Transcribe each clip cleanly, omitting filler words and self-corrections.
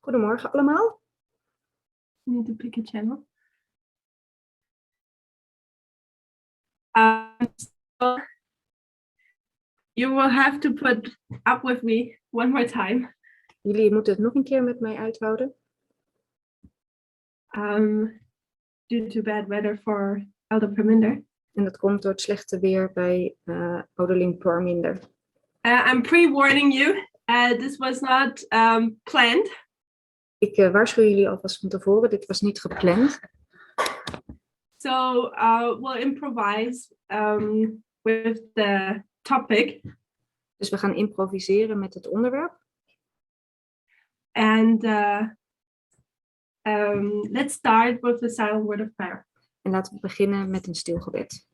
Goedemorgen allemaal. You need to pick a channel. So you will have to put up with me one more time. Jullie moeten het nog een keer met mij uithouden. Due to bad weather for Elder Perminder. En dat komt door het slechte weer bij ouderling Parminder. I'm pre-warning you. This was not planned. Ik waarschuw jullie alvast van tevoren. Dit was niet gepland. So we'll improvise with the topic. Dus we gaan improviseren met het onderwerp. And let's start with the silent word of prayer. En laten we beginnen met een stil gebed.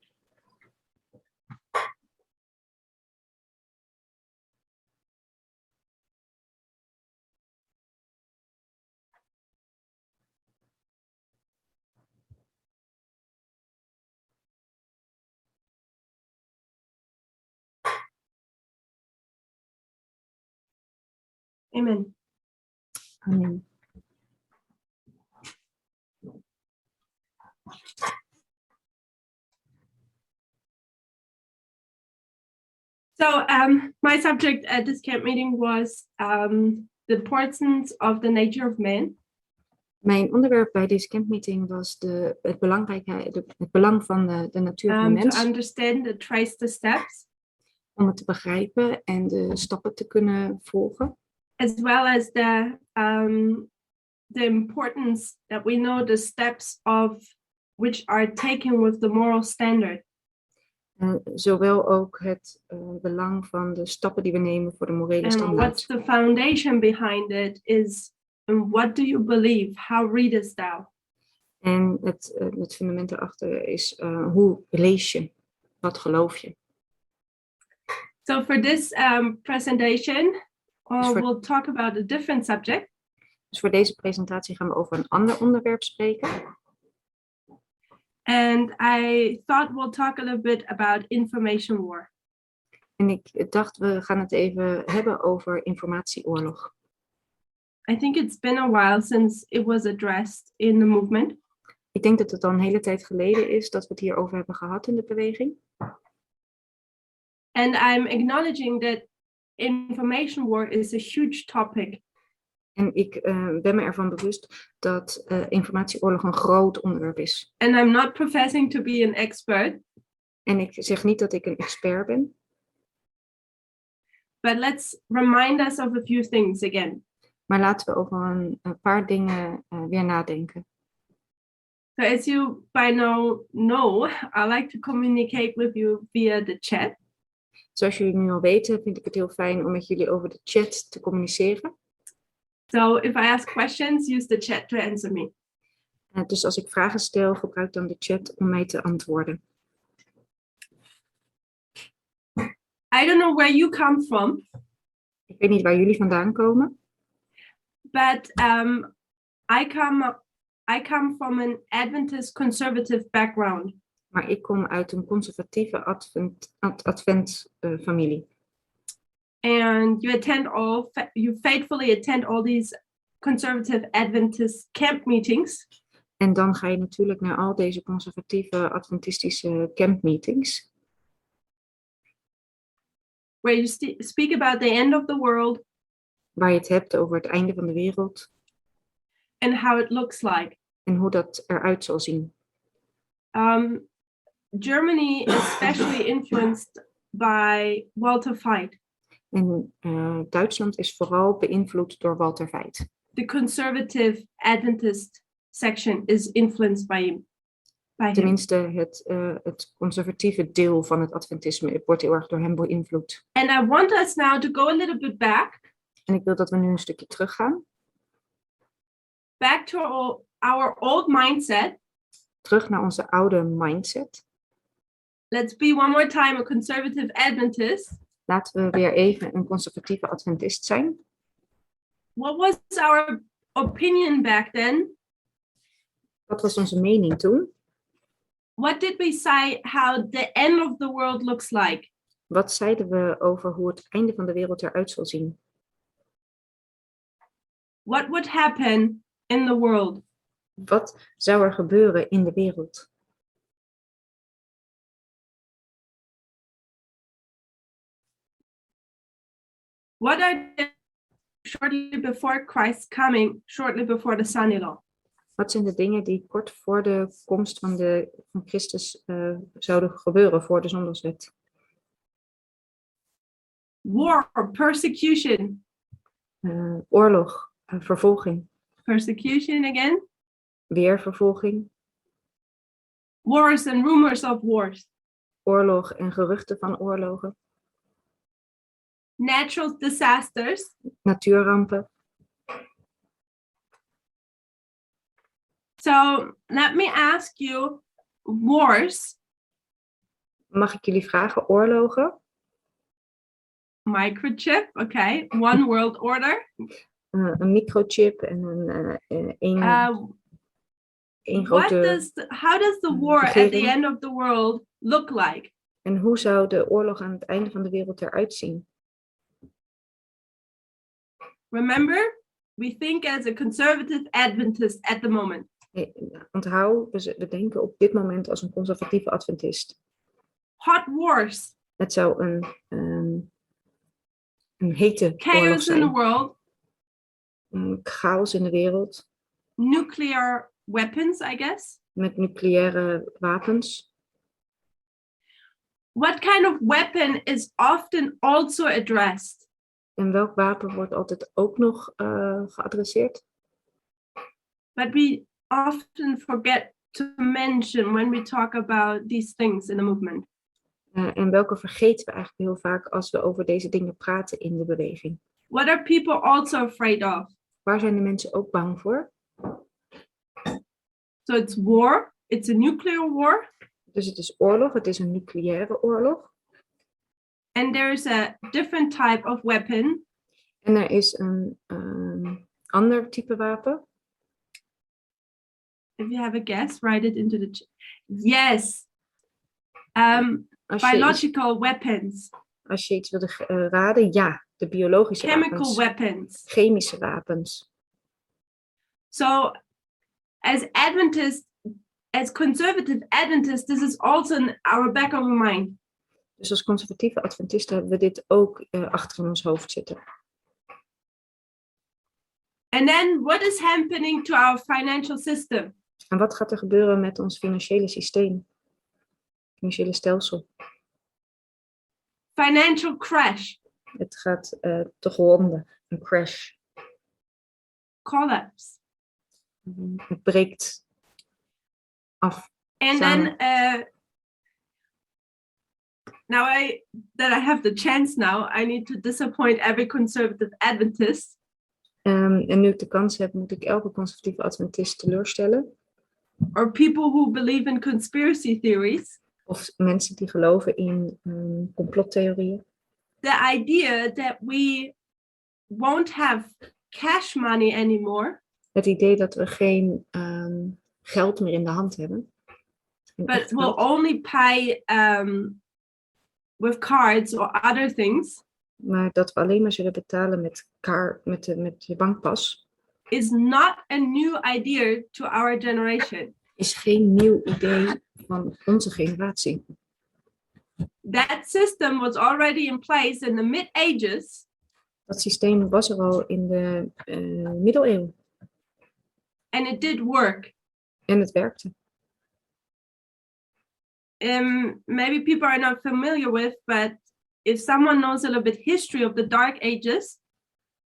Amen. Amen. So my subject at this camp meeting was the importance of the nature of man. Mijn onderwerp bij deze campmeeting was het belang van de natuur van de mens. To understand and trace the steps. Om het te begrijpen en de stappen te kunnen volgen. As well as the importance that we know the steps of which are taken with the moral standard. Zowel ook het belang van de stappen die we nemen voor de morele standaard. What's the foundation behind it is, what do you believe? How readest thou? En het fundament erachter is, hoe lees je? Wat geloof je? So for this presentation, we'll talk about a different subject. Dus voor deze presentatie gaan we over een ander onderwerp spreken. And I thought we'll talk a little bit about information war. En ik dacht, we gaan het even hebben over informatieoorlog. I think it's been a while since it was addressed in the movement. Ik denk dat het al een hele tijd geleden is dat we het hierover hebben gehad in de beweging. And I'm acknowledging that information war is a huge topic. En ik ben me ervan bewust dat informatieoorlog een groot onderwerp is. And I'm not professing to be an expert. En ik zeg niet dat ik een expert ben. But let's remind us of a few things again. Maar laten we over een paar dingen weer nadenken. So as you by now know, I like to communicate with you via the chat. Zoals jullie nu al weten, vind ik het heel fijn om met jullie over de chat te communiceren. So if I ask questions, use the chat to answer me. Dus als ik vragen stel, gebruik dan de chat om mij te antwoorden. I don't know where you come from. Ik weet niet waar jullie vandaan komen. But I come from an Adventist conservative background. Maar ik kom uit een conservatieve Advent-familie. And you faithfully attend all these conservative Adventist camp meetings. En dan ga je natuurlijk naar al deze conservatieve Adventistische campmeetings. Where you speak about the end of the world. Waar je het hebt over het einde van de wereld. And how it looks like. En hoe dat eruit zal zien. Germany is especially influenced by Walter Veith. En Duitsland is vooral beïnvloed door Walter Veith. The conservative Adventist section is influenced by him. Tenminste, het conservatieve deel van het Adventisme wordt heel erg door hem beïnvloed. And I want us now to go a little bit back. En ik wil dat we nu een stukje teruggaan. Back to our old mindset. Terug naar onze oude mindset. Let's be one more time a conservative Adventist. Laten we weer even een conservatieve Adventist zijn. What was our opinion back then? Wat was onze mening toen? What did we say how the end of the world looks like? Wat zeiden we over hoe het einde van de wereld eruit zal zien? What would happen in the world? Wat zou er gebeuren in de wereld? What are the shortly before Christ's coming, shortly before the son-in-law? Wat zijn de dingen die kort voor de komst van Christus zouden gebeuren, voor de zondagswet? War, persecution. Oorlog, vervolging. Persecution again. Weer vervolging. Wars and rumors of wars. Oorlog en geruchten van oorlogen. Natural disasters. Natuurrampen. So let me ask you, wars. Mag ik jullie vragen, oorlogen? Microchip, okay. One world order. Een microchip en een grote... How does the war at the end of the world look like? En hoe zou de oorlog aan het einde van de wereld eruit zien? Remember, we think as a conservative Adventist at the moment. Onthoud, we denken op dit moment als een conservatieve Adventist. Hot wars. Het zou een hete oorlog zijn. Chaos in the world. Chaos in de wereld. Nuclear weapons, I guess. Met nucleaire wapens. What kind of weapon is often also addressed? En welk wapen wordt altijd ook nog geadresseerd? But we often forget to mention when we talk about these things in the movement. En welke vergeten we eigenlijk heel vaak als we over deze dingen praten in de beweging? What are people also afraid of? Waar zijn de mensen ook bang voor? So it's war, it's a nuclear war. Dus het is oorlog, het is een nucleaire oorlog. And there's a different type of weapon. En er is een ander type wapen. If you have a guess, write it into the chat. Yes. Biological weapons. Als je iets wilde raden, ja, de biologische Chemical wapens. Weapons. Chemische wapens. So, as Adventists, as conservative Adventists, this is also in our back of our mind. Dus als conservatieve Adventisten hebben we dit ook achter in ons hoofd zitten. And then, what is happening to our financial system? En wat gaat er gebeuren met ons financiële systeem? Financiële stelsel? Financial crash. Het gaat te gronden. Een crash. Collapse. Het breekt af. And samen. then, now that I have the chance now, I need to disappoint every conservative Adventist. En nu ik de kans heb, moet ik elke conservatieve Adventist teleurstellen. Or people who believe in conspiracy theories. Of mensen die geloven in complottheorieën. The idea that we won't have cash money anymore. Het idee dat we geen geld meer in de hand hebben. But we'll only pay with cards or other things. Maar dat we alleen maar zullen betalen met je bankpas. Is not a new idea to our generation. Is geen nieuw idee van onze generatie. That system was already in place in the mid-ages. Dat systeem was er al in de middeleeuwen. And it did work. En het werkte. Maybe people are not familiar with, but if someone knows a little bit history of the Dark Ages.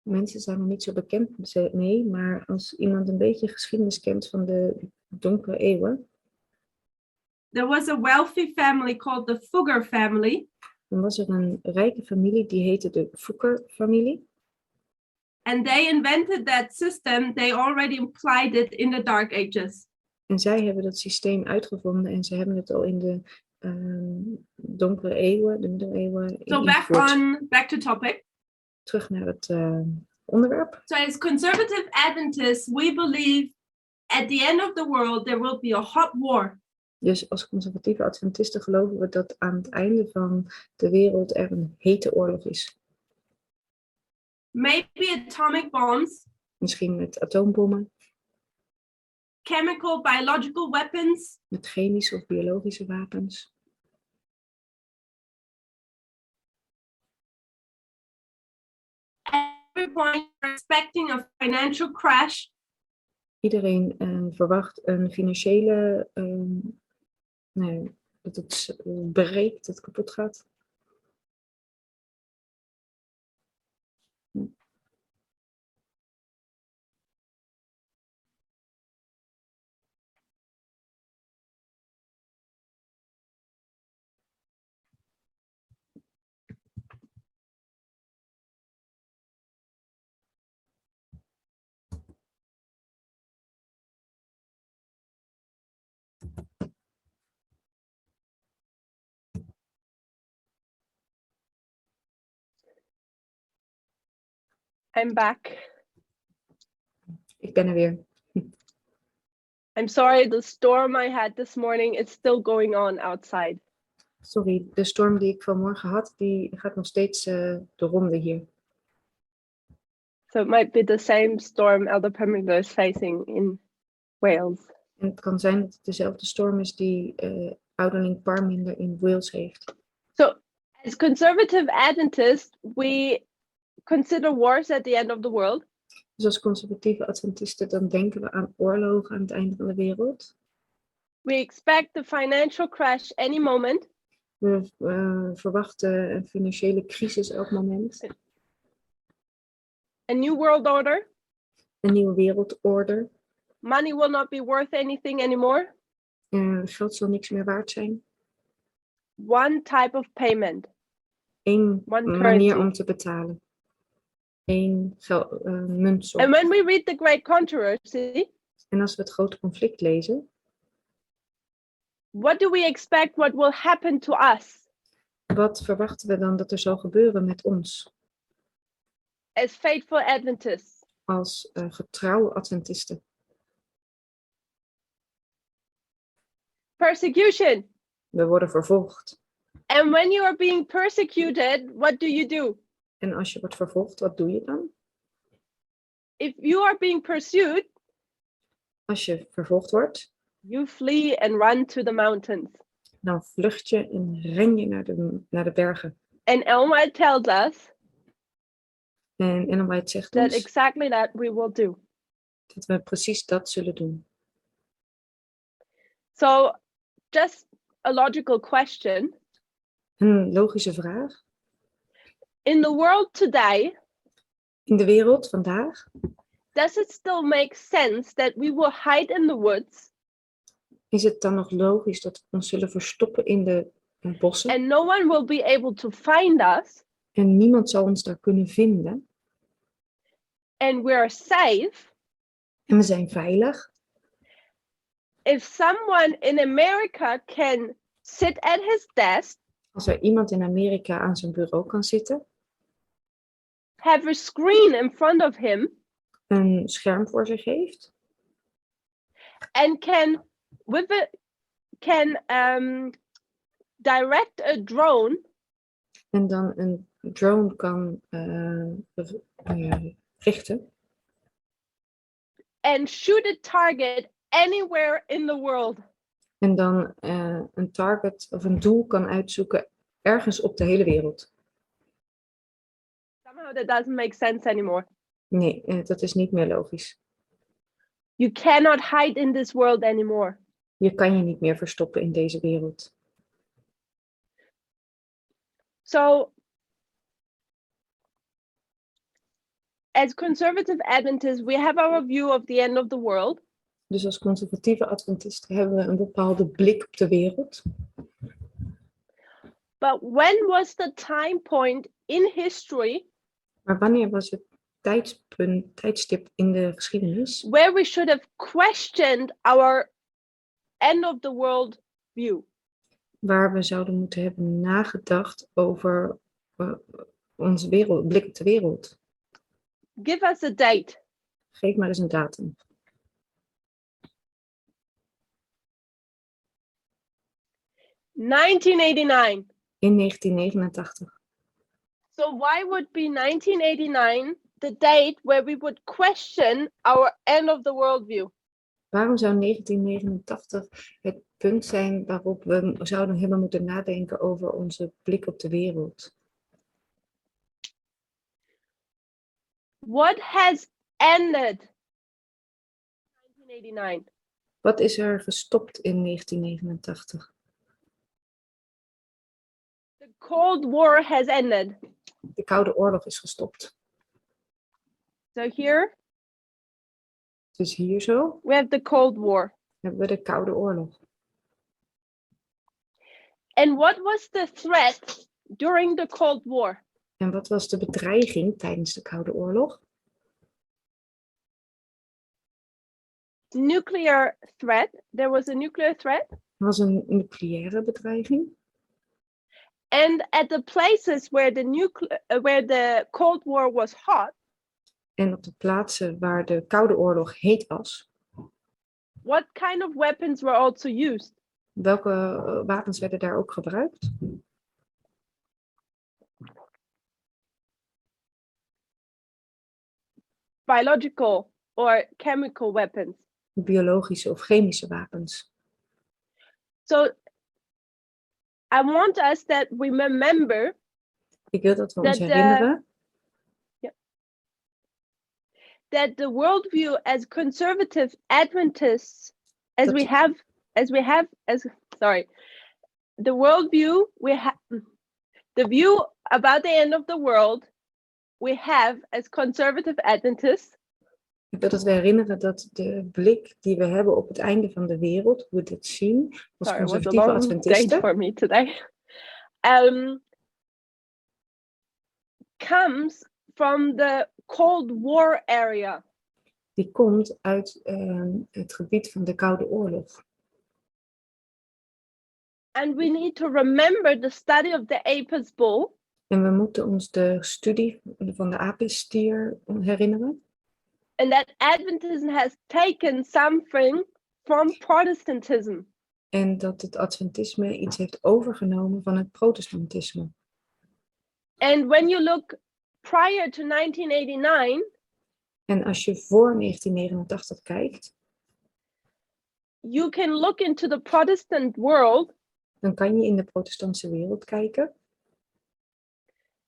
Mensen zijn er niet zo bekend mee, maar als iemand een beetje geschiedenis kent van de donkere eeuwen. There was a wealthy family called the Fugger family. Dan was er een rijke familie die heette de Fugger-familie. And they invented that system. They already implied it in the Dark Ages. En zij hebben dat systeem uitgevonden en ze hebben het al in de donkere eeuwen, de middeleeuwen. So back to topic. Terug naar het onderwerp. So as conservative Adventists, we believe at the end of the world there will be a hot war. Dus als conservatieve Adventisten geloven we dat aan het einde van de wereld er een hete oorlog is. Maybe atomic bombs. Misschien met atoombommen, chemical, biological weapons, met chemische of biologische wapens. everyone expecting a financial crash. Iedereen verwacht een financiële, dat het breekt, dat het kapot gaat. I'm back. Ik ben er weer. I'm sorry, the storm I had this morning is still going on outside. Sorry, de storm die ik vanmorgen had, die gaat nog steeds de ronde hier. So it might be the same storm Elder Pemminger is facing in Wales. En het kan zijn dat het dezelfde storm is die ouderling Parminder in Wales heeft. So as conservative Adventists, we consider wars at the end of the world. Dus als conservatieve Adventisten dan denken we aan oorlogen aan het einde van de wereld. We expect the financial crash any moment. We verwachten een financiële crisis elk moment. A new world order. Een nieuwe wereldorde. Money will not be worth anything anymore. Geld zal niks meer waard zijn. One type of payment. Eén One manier currency. om te betalen. Eén muntsoort. And when we read the Great Controversy, En als we het grote conflict lezen, what do we expect what will happen to us wat verwachten we dan dat er zal gebeuren met ons as faithful Adventists? als getrouwe Adventisten? Persecution. We worden vervolgd. And when you are being persecuted, what do you do? En als je wordt vervolgd, wat doe je dan? If you are being pursued, Als je vervolgd wordt, you flee and run to the mountains. dan vlucht je en ren je naar de bergen. And Ellen White tells us En Ellen White zegt that ons exactly that we will do. dat we precies dat zullen doen. So, just a logical question. Een logische vraag. In the world today, In de wereld vandaag, does it still make sense that we will hide in the woods is het dan nog logisch dat we ons zullen verstoppen in de bossen? and no one will be able to find us En niemand zal ons daar kunnen vinden. and we're safe En we zijn veilig. if someone in America can sit at his desk, Als er iemand in Amerika aan zijn bureau kan zitten, have a screen in front of him, een scherm voor zich heeft, and can direct a drone en dan een drone kan richten and shoot a target anywhere in the world, en dan een target of een doel kan uitzoeken ergens op de hele wereld. somehow that doesn't make sense anymore. Nee, dat is niet meer logisch. You cannot hide in this world anymore. Je kan je niet meer verstoppen in deze wereld. So, as conservative Adventists, we have our view of the end of the world. Dus als conservatieve Adventisten hebben we een bepaalde blik op de wereld. But when was the time point in history Maar wanneer was het tijdstip in de geschiedenis where we should have questioned our end of the world view? waar we zouden moeten hebben nagedacht over onze blik op de wereld? Give us a date. Geef maar eens een datum. In 1989. In 1989. So why would be 1989 the date where we would question our end of the world view? Waarom zou 1989 het punt zijn waarop we zouden hebben moeten nadenken over onze blik op de wereld? What has ended 1989? Wat is er gestopt in 1989? The Cold War has ended. De Koude Oorlog is gestopt. So here Dus hier zo we have the Cold War. hebben we de Koude Oorlog. And what was the threat during the Cold War? En wat was de bedreiging tijdens de Koude Oorlog? Nuclear threat. There was a nuclear threat. Er was een nucleaire bedreiging. And at the places where the Cold War was hot, En op de plaatsen waar de Koude Oorlog heet was, what kind of weapons were also used? welke wapens werden daar ook gebruikt? Biological or chemical weapons. Biologische of chemische wapens. So I want us that we remember Ik wil dat we ons Dat, herinneren that the worldview as conservative Adventists, the worldview the view about the end of the world we have as conservative Adventists. Ik wil dat we herinneren dat de blik die we hebben op het einde van de wereld, hoe we dit zien, als Sorry, it was a conservatieve long day Adventisten, for me today. Comes from the Cold War area. die komt uit het gebied van de Koude Oorlog. And we need to remember the study of the Apis bull. En we moeten ons de studie van de apenstier herinneren. And that Adventism has taken something from Protestantism. En dat het Adventisme iets heeft overgenomen van het protestantisme. And when you look prior to 1989, En als je voor 1989 kijkt, you can look into the Protestant world dan kan je in de protestantse wereld kijken.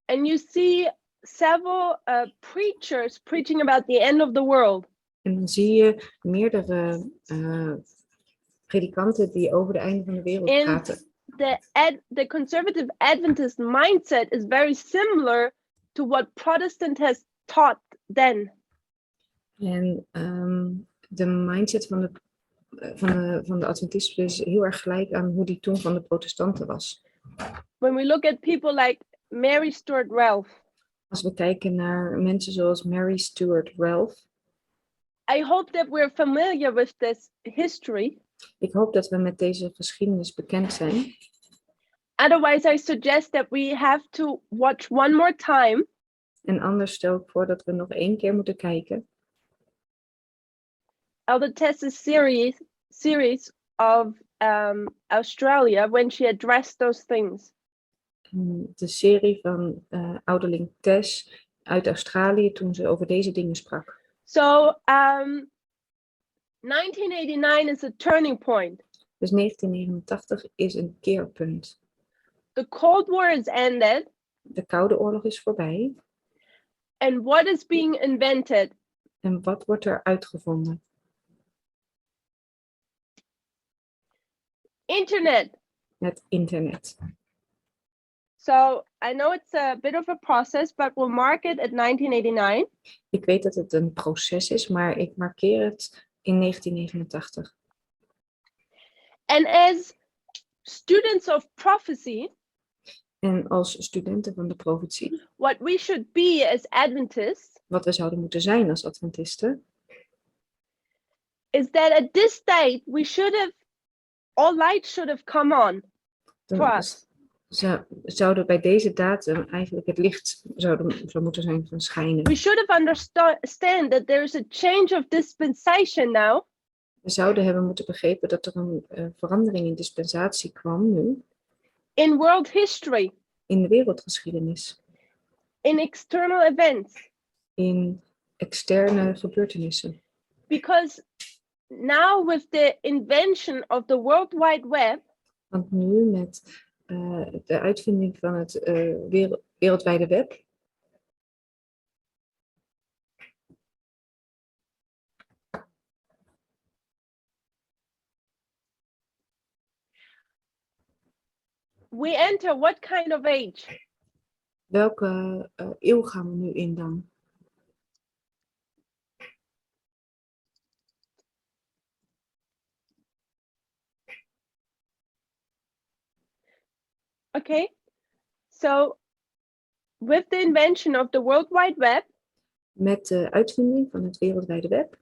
and you see several preachers preaching about the end of the world. En dan zie je meerdere predikanten die over het einde van de wereld En praten. The conservative Adventist mindset is very similar to what Protestant has taught then. En de mindset van de Adventisten is heel erg gelijk aan hoe die toen van de protestanten was. When we look at people like Mary Stuart Ralph, Als we kijken naar mensen zoals Mary Stuart Ralph, I hope that we're familiar with this history. ik hoop dat we met deze geschiedenis bekend zijn. Otherwise, I suggest that we have to watch one more time En anders stel ik voor dat we nog 1 keer moeten kijken. Elder Tess's series of Australia when she addressed those things. De serie van ouderling Tess uit Australië toen ze over deze dingen sprak. So 1989 is a turning point. Dus 1989 is een keerpunt. The Cold War is ended. De Koude Oorlog is voorbij. And what is being invented? En wat wordt er uitgevonden? Internet. Het internet. So I know it's a bit of a process, but we'll mark it at 1989. Ik weet dat het een proces is, maar ik markeer het in 1989. And as students of prophecy, En als studenten van de profetie, what we should be as Adventists wat we zouden moeten zijn als Adventisten, is that at this date we should have, all light should have come on for dan us. zouden bij deze datum eigenlijk het licht zou moeten zijn gaan schijnen. We should have understand that there is a change of dispensation now. We zouden hebben moeten begrepen dat er een verandering in dispensatie kwam nu. In world history, In de wereldgeschiedenis. in external events. in externe gebeurtenissen. Because now with the invention of the World Wide Web, Want nu met de uitvinding van het wereldwijde web we enter what kind of age? welke eeuw gaan we nu in dan? Okay, so with the invention of the World Wide Web, Met de uitvinding van het wereldwijde web,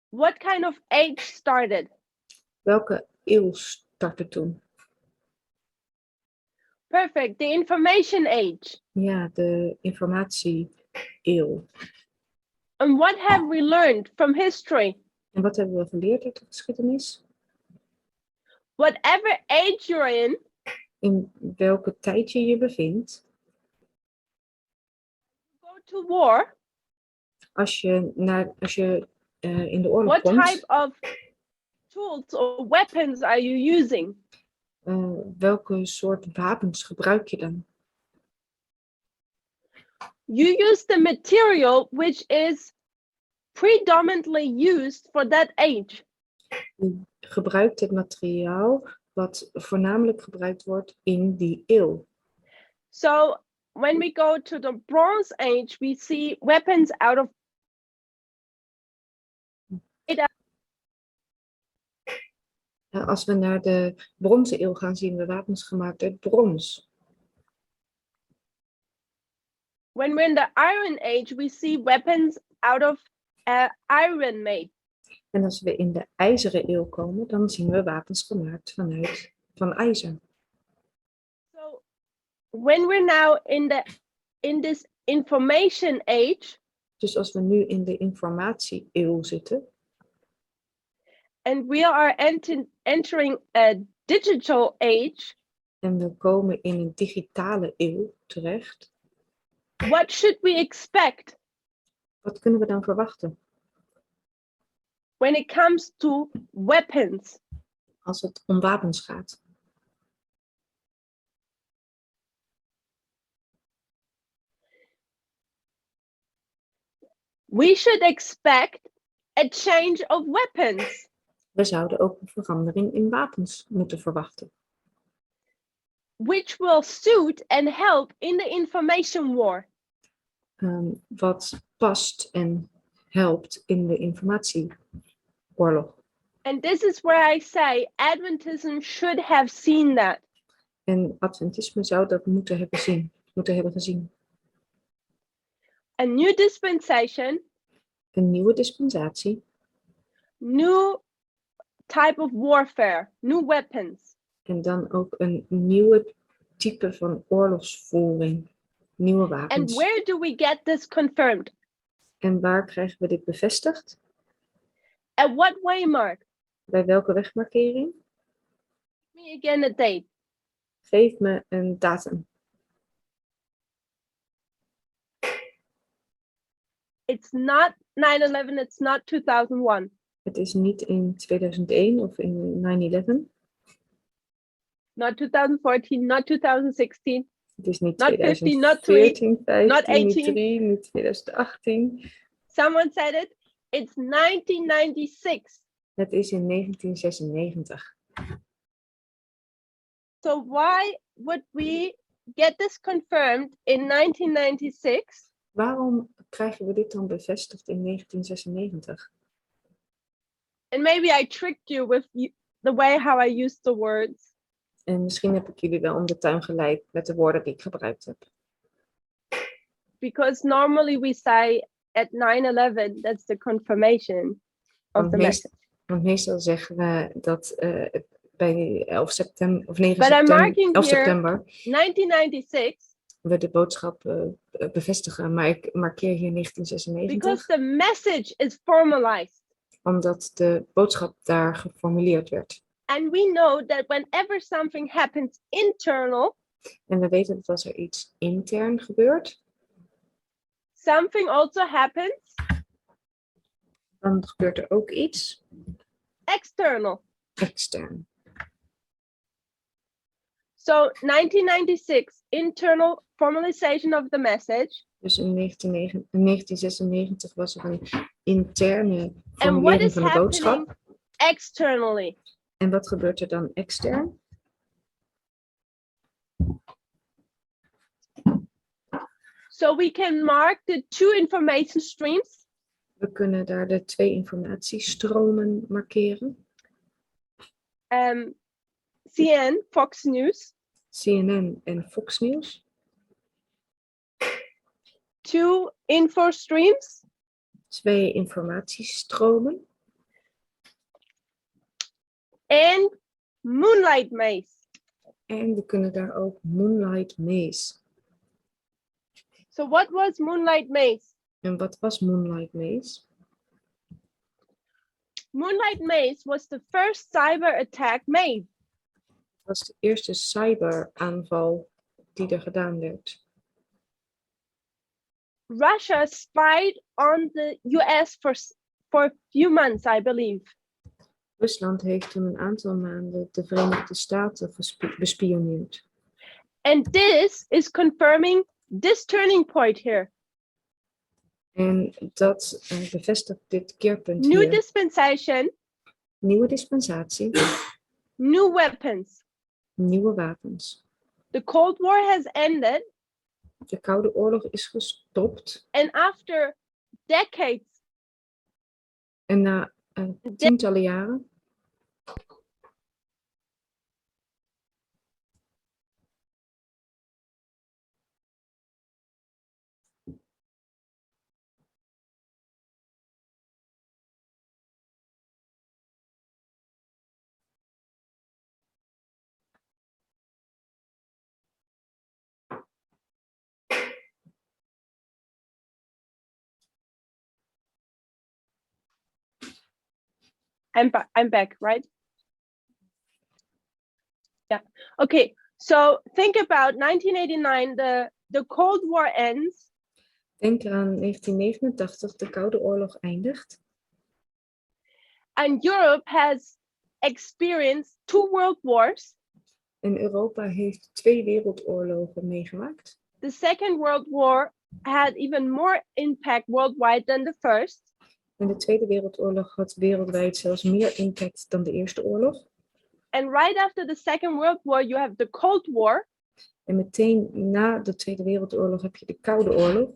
what kind of age started? welke eeuw startte toen? Perfect, the information age. Ja, de informatie-eeuw. And what have we learned from history? En wat hebben we geleerd uit de geschiedenis? Whatever age you're In welke tijd je je bevindt, go to war, als je in de oorlog what komt, type of tools or weapons are you using? welke soort wapens gebruik je dan? You use the material which is predominantly used for that age. Je gebruikt het materiaal wat voornamelijk gebruikt wordt in die eeuw. So when we go to the Bronze Age, we see weapons out of Als we naar de bronzen eeuw gaan, zien we wapens gemaakt uit brons. when we're in the Iron Age, we see weapons out of iron made. En als we in de ijzeren eeuw komen, dan zien we wapens gemaakt van ijzer. So when we're now in this information age, Dus als we nu in de informatie-eeuw zitten, and we are entering a digital age, en we komen in een digitale eeuw terecht, what should we expect wat kunnen we dan verwachten when it comes to weapons? als het om wapens gaat? We should expect a change of weapons. We zouden ook een verandering in wapens moeten verwachten, Which will suit and help in the information war. wat past en helpt in de informatieoorlog. And this is where I say Adventism should have seen that. En Adventisme zou dat moeten hebben gezien. A new dispensation, Een nieuwe dispensatie, new type of warfare, new weapons. en dan ook een nieuwe type van oorlogsvoering, nieuwe And wapens. where do we get this confirmed? En waar krijgen we dit bevestigd? At what waymark? Bij welke wegmarkering? Give me again a date. Geef me een datum. It's not 9/11, it's not 2001. Het is niet in 2001 of in 9/11. Not 2014, not 2016. Het is niet Not 15, not 2014, 15, not 18. niet 3, niet 2018. Someone said it. It's 1996. Het is in 1996. So why would we get this confirmed in 1996? Waarom krijgen we dit dan bevestigd in 1996? And maybe I tricked you with the way how I used the words. En misschien heb ik jullie wel om de tuin geleid met de woorden die ik gebruikt heb. Because normally we say at 9/11, that's the confirmation of the message. Want meestal zeggen we dat bij 11 september of 9 But I'm september, marking 11 here september 1996 we de boodschap bevestigen. Maar ik markeer hier 1996. because the message is formalized. Omdat de boodschap daar geformuleerd werd. And we know that whenever something happens internal, En we weten dat als er iets intern gebeurt, something also happens Dan gebeurt er ook iets external. extern. So 1996, internal formalization of the message. Dus in 1996 was er een interne And what formulering is van de boodschap. happening externally? En wat gebeurt er dan extern? So we can mark the two information streams. We kunnen daar de 2 informatiestromen markeren. CNN, Fox News, CNN en Fox News. 2 info streams, 2 informatiestromen. and Moonlight Maze. En we kunnen daar ook Moonlight Maze. So what was Moonlight Maze? En wat was Moonlight Maze? Moonlight Maze was the first cyber attack made. Het was de eerste cyberaanval die er gedaan werd. Russia spied on the US for a few months, I believe. Rusland heeft toen een aantal maanden de Verenigde Staten bespioneerd. And this is confirming this turning point here. En dat bevestigt dit keerpunt New hier. dispensation, Nieuwe dispensatie, new weapons. nieuwe wapens. The Cold War has ended, De Koude Oorlog is gestopt. and after decades, En na tientallen jaren I'm back, right? Yeah. Okay. So think about 1989. The Cold War ends, Denk aan 1989, de Koude Oorlog eindigt. and Europe has experienced 2 world wars. En Europa heeft 2 wereldoorlogen meegemaakt. The Second World War had even more impact worldwide than the first. En de Tweede Wereldoorlog had wereldwijd zelfs meer impact dan de Eerste Oorlog. And right after the Second World War, you have the Cold War, En meteen na de Tweede Wereldoorlog heb je de Koude Oorlog.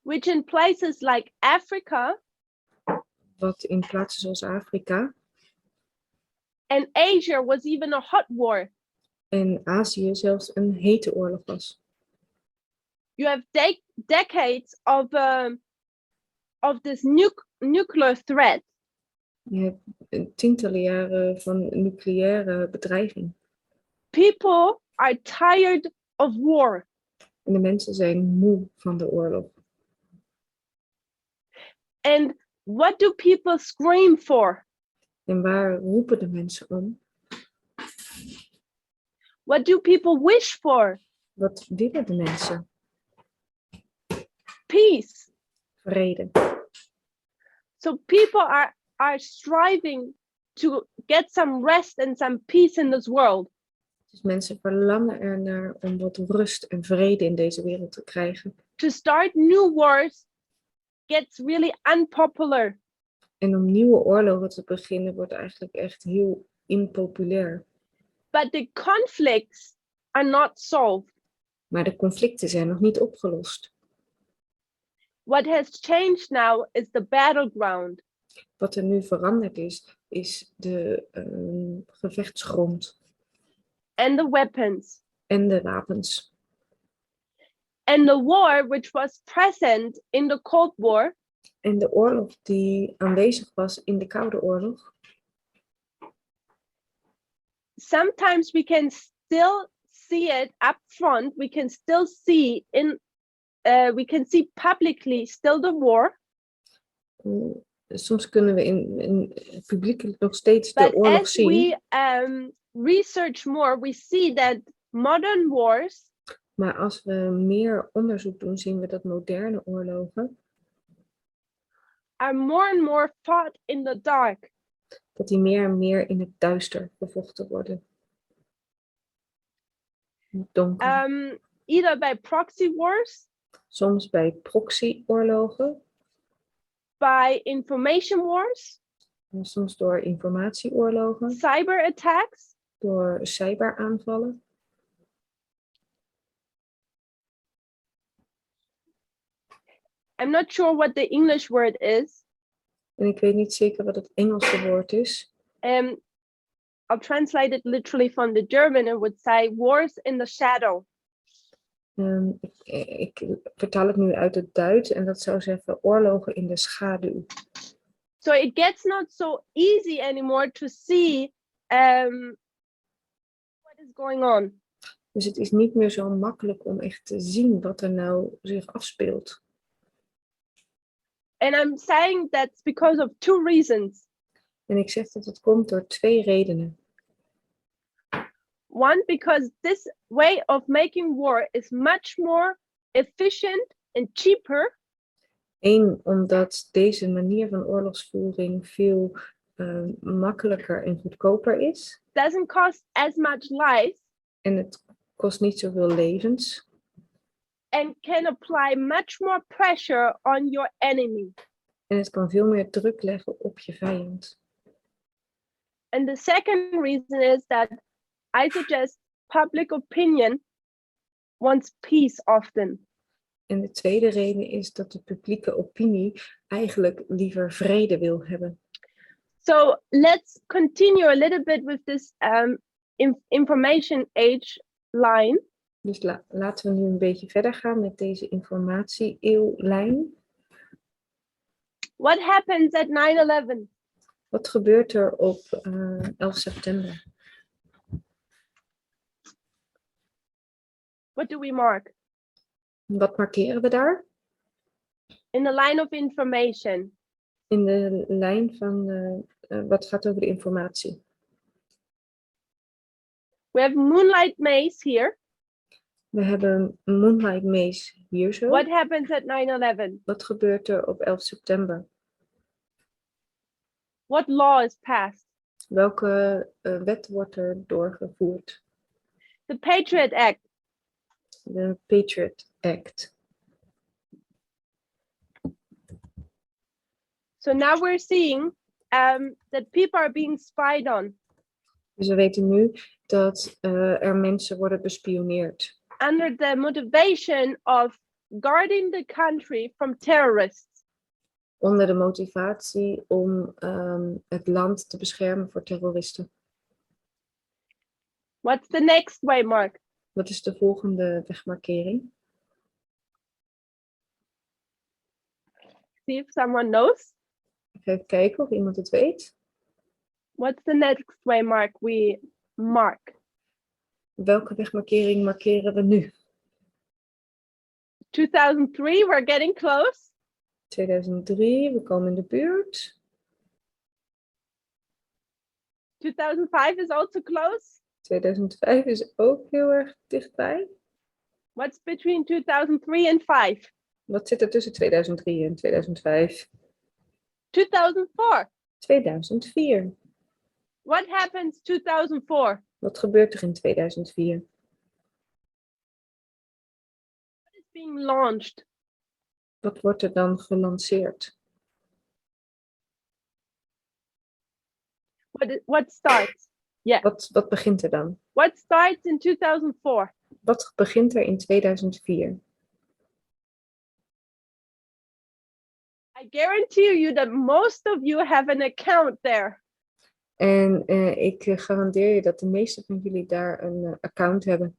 which in places like Africa Wat in plaatsen zoals Afrika and Asia was even a hot war. en Azië zelfs een hete oorlog was. You have decades of this nuclear threat. Je hebt tientallen jaren van nucleaire bedreiging. People are tired of war. En de mensen zijn moe van de oorlog. And what do people scream for? En waar roepen de mensen om? What do people wish for? Wat willen de mensen? Peace. Vrede. So people are striving to get some rest and some peace in this world. Dus mensen verlangen ernaar om wat rust en vrede in deze wereld te krijgen. To start new wars gets really unpopular. En om nieuwe oorlogen te beginnen wordt eigenlijk echt heel impopulair. But the conflicts are not solved. Maar de conflicten zijn nog niet opgelost. What has changed now is the battleground. Wat er nu veranderd is de gevechtsgrond And the weapons. en de wapens. And the war, which was present in the Cold War, En de oorlog die aanwezig was in de Koude Oorlog. sometimes we can still see it up front. We can still see we can see publicly still the war. Soms kunnen we in publiekelijk nog steeds But de oorlog as zien. we research more, we see that modern wars Maar als we meer onderzoek doen, zien we dat moderne oorlogen, are more and more fought in the dark. dat die meer en meer in het duister gevochten worden. In het donker. Either by proxy wars, Soms bij proxyoorlogen, by information wars, en soms door informatieoorlogen, cyber attacks, door cyberaanvallen. I'm not sure what the English word is. En ik weet niet zeker wat het Engelse woord is. I'll translate it literally from the German. It would say wars in the shadow. Ik vertaal het nu uit het Duits en dat zou zeggen oorlogen in de schaduw. So it gets not so easy anymore to see what is going on. Dus het is niet meer zo makkelijk om echt te zien wat er nou zich afspeelt. And I'm saying that's because of two reasons. En ik zeg dat het komt door 2 redenen. One, because this way of making war is much more efficient and cheaper. 1, omdat deze manier van oorlogsvoering veel makkelijker en goedkoper is. Doesn't cost as much life En het kost niet zoveel levens. and can apply much more pressure on your enemy. En het kan veel meer druk leggen op je vijand. And the second reason is that I suggest public opinion wants peace often. En de tweede reden is dat de publieke opinie eigenlijk liever vrede wil hebben. So let's continue a little bit with this information age line. Dus laten we nu een beetje verder gaan met deze informatie-eeuwlijn. What happens at 9/11? Wat gebeurt er op 11 september? What do we mark? Wat markeren we daar? In the line of information. In de lijn van wat gaat over de informatie. We have moonlight maze here. We hebben Moonlight Maze hier zo. What happens at 9/11? Wat gebeurt er op 11 september? What law is passed? Welke wet wordt er doorgevoerd? The Patriot Act. De Patriot Act. So now we're seeing that people are being spied on Dus we weten nu dat er mensen worden bespioneerd. under the motivation of guarding the country from terrorists. Onder de motivatie om het land te beschermen voor terroristen. What's the next way, Mark? Wat is de volgende wegmarkering? See if someone knows. Even kijken of iemand het weet. What's the next way, Mark? We mark. Welke wegmarkering markeren we nu? 2003, we're getting close. 2003, we komen in de buurt. 2005 is also close. 2005 is ook heel erg dichtbij. What's between 2003 and 5? Wat zit er tussen 2003 en 2005? 2004. 2004. What happens 2004? Wat gebeurt er in 2004? What is being launched? Wat wordt er dan gelanceerd? What starts? Yeah. Wat begint er dan? What starts in 2004? Wat begint er in 2004? I guarantee you that most of you have an account there. En ik garandeer je dat de meeste van jullie daar een account hebben.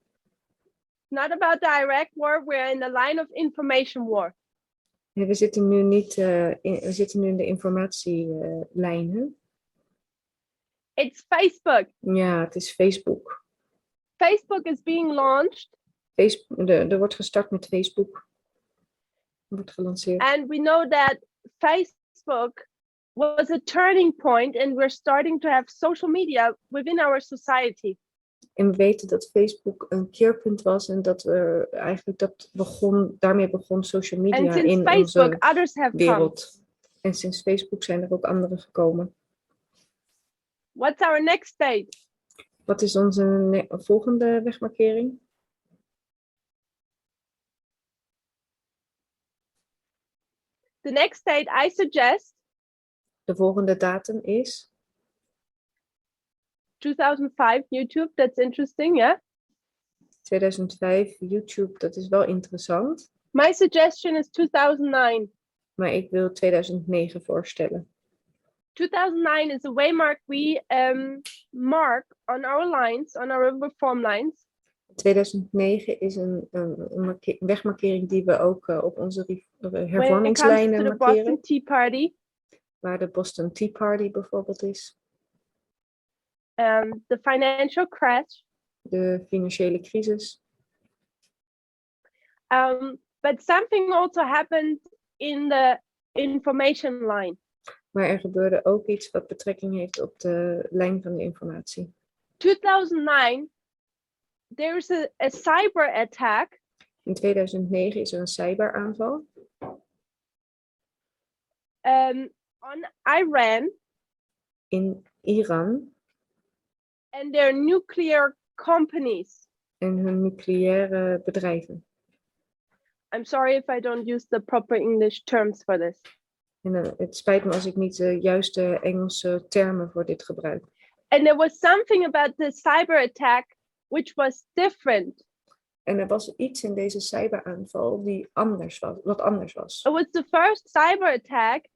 Not about direct war, we're in the line of information war. Ja, we zitten nu niet, we zitten nu in de informatielijn. It's Facebook. Ja, het is Facebook. Facebook is being launched. Er wordt gestart met Facebook. Er wordt gelanceerd. And we know that Facebook was a turning point and we're starting to have social media within our society. En we weten dat Facebook een keerpunt was en dat we eigenlijk daarmee begon social And media since in Facebook, onze others have come. wereld. En sinds Facebook zijn er ook anderen gekomen. What's our next stage? Wat is onze volgende wegmarkering? The next stage I suggest De volgende datum is 2005 YouTube. That's interesting, yeah. 2005 YouTube. Dat is wel interessant. My suggestion is 2009. Maar ik wil 2009 voorstellen. 2009 is a waymark we mark on our lines, on our reform lines. 2009 is een wegmarkering die we ook op onze When it comes hervormingslijnen to the markeren. Boston Tea Party, Waar de Boston Tea Party bijvoorbeeld is. the financial crash. De financiële crisis. But something also happened in the information line. Maar er gebeurde ook iets wat betrekking heeft op de lijn van de informatie. 2009, there's a cyber attack In 2009 is er een cyberaanval on Iran in Iran and their nuclear companies. en hun nucleaire bedrijven. I'm sorry if I don't use the proper English terms for this. En het spijt me als ik niet de juiste Engelse termen voor dit gebruik. And there was something about the cyber attack which was different. En er was iets in deze cyberaanval wat anders was. It was the first cyber attack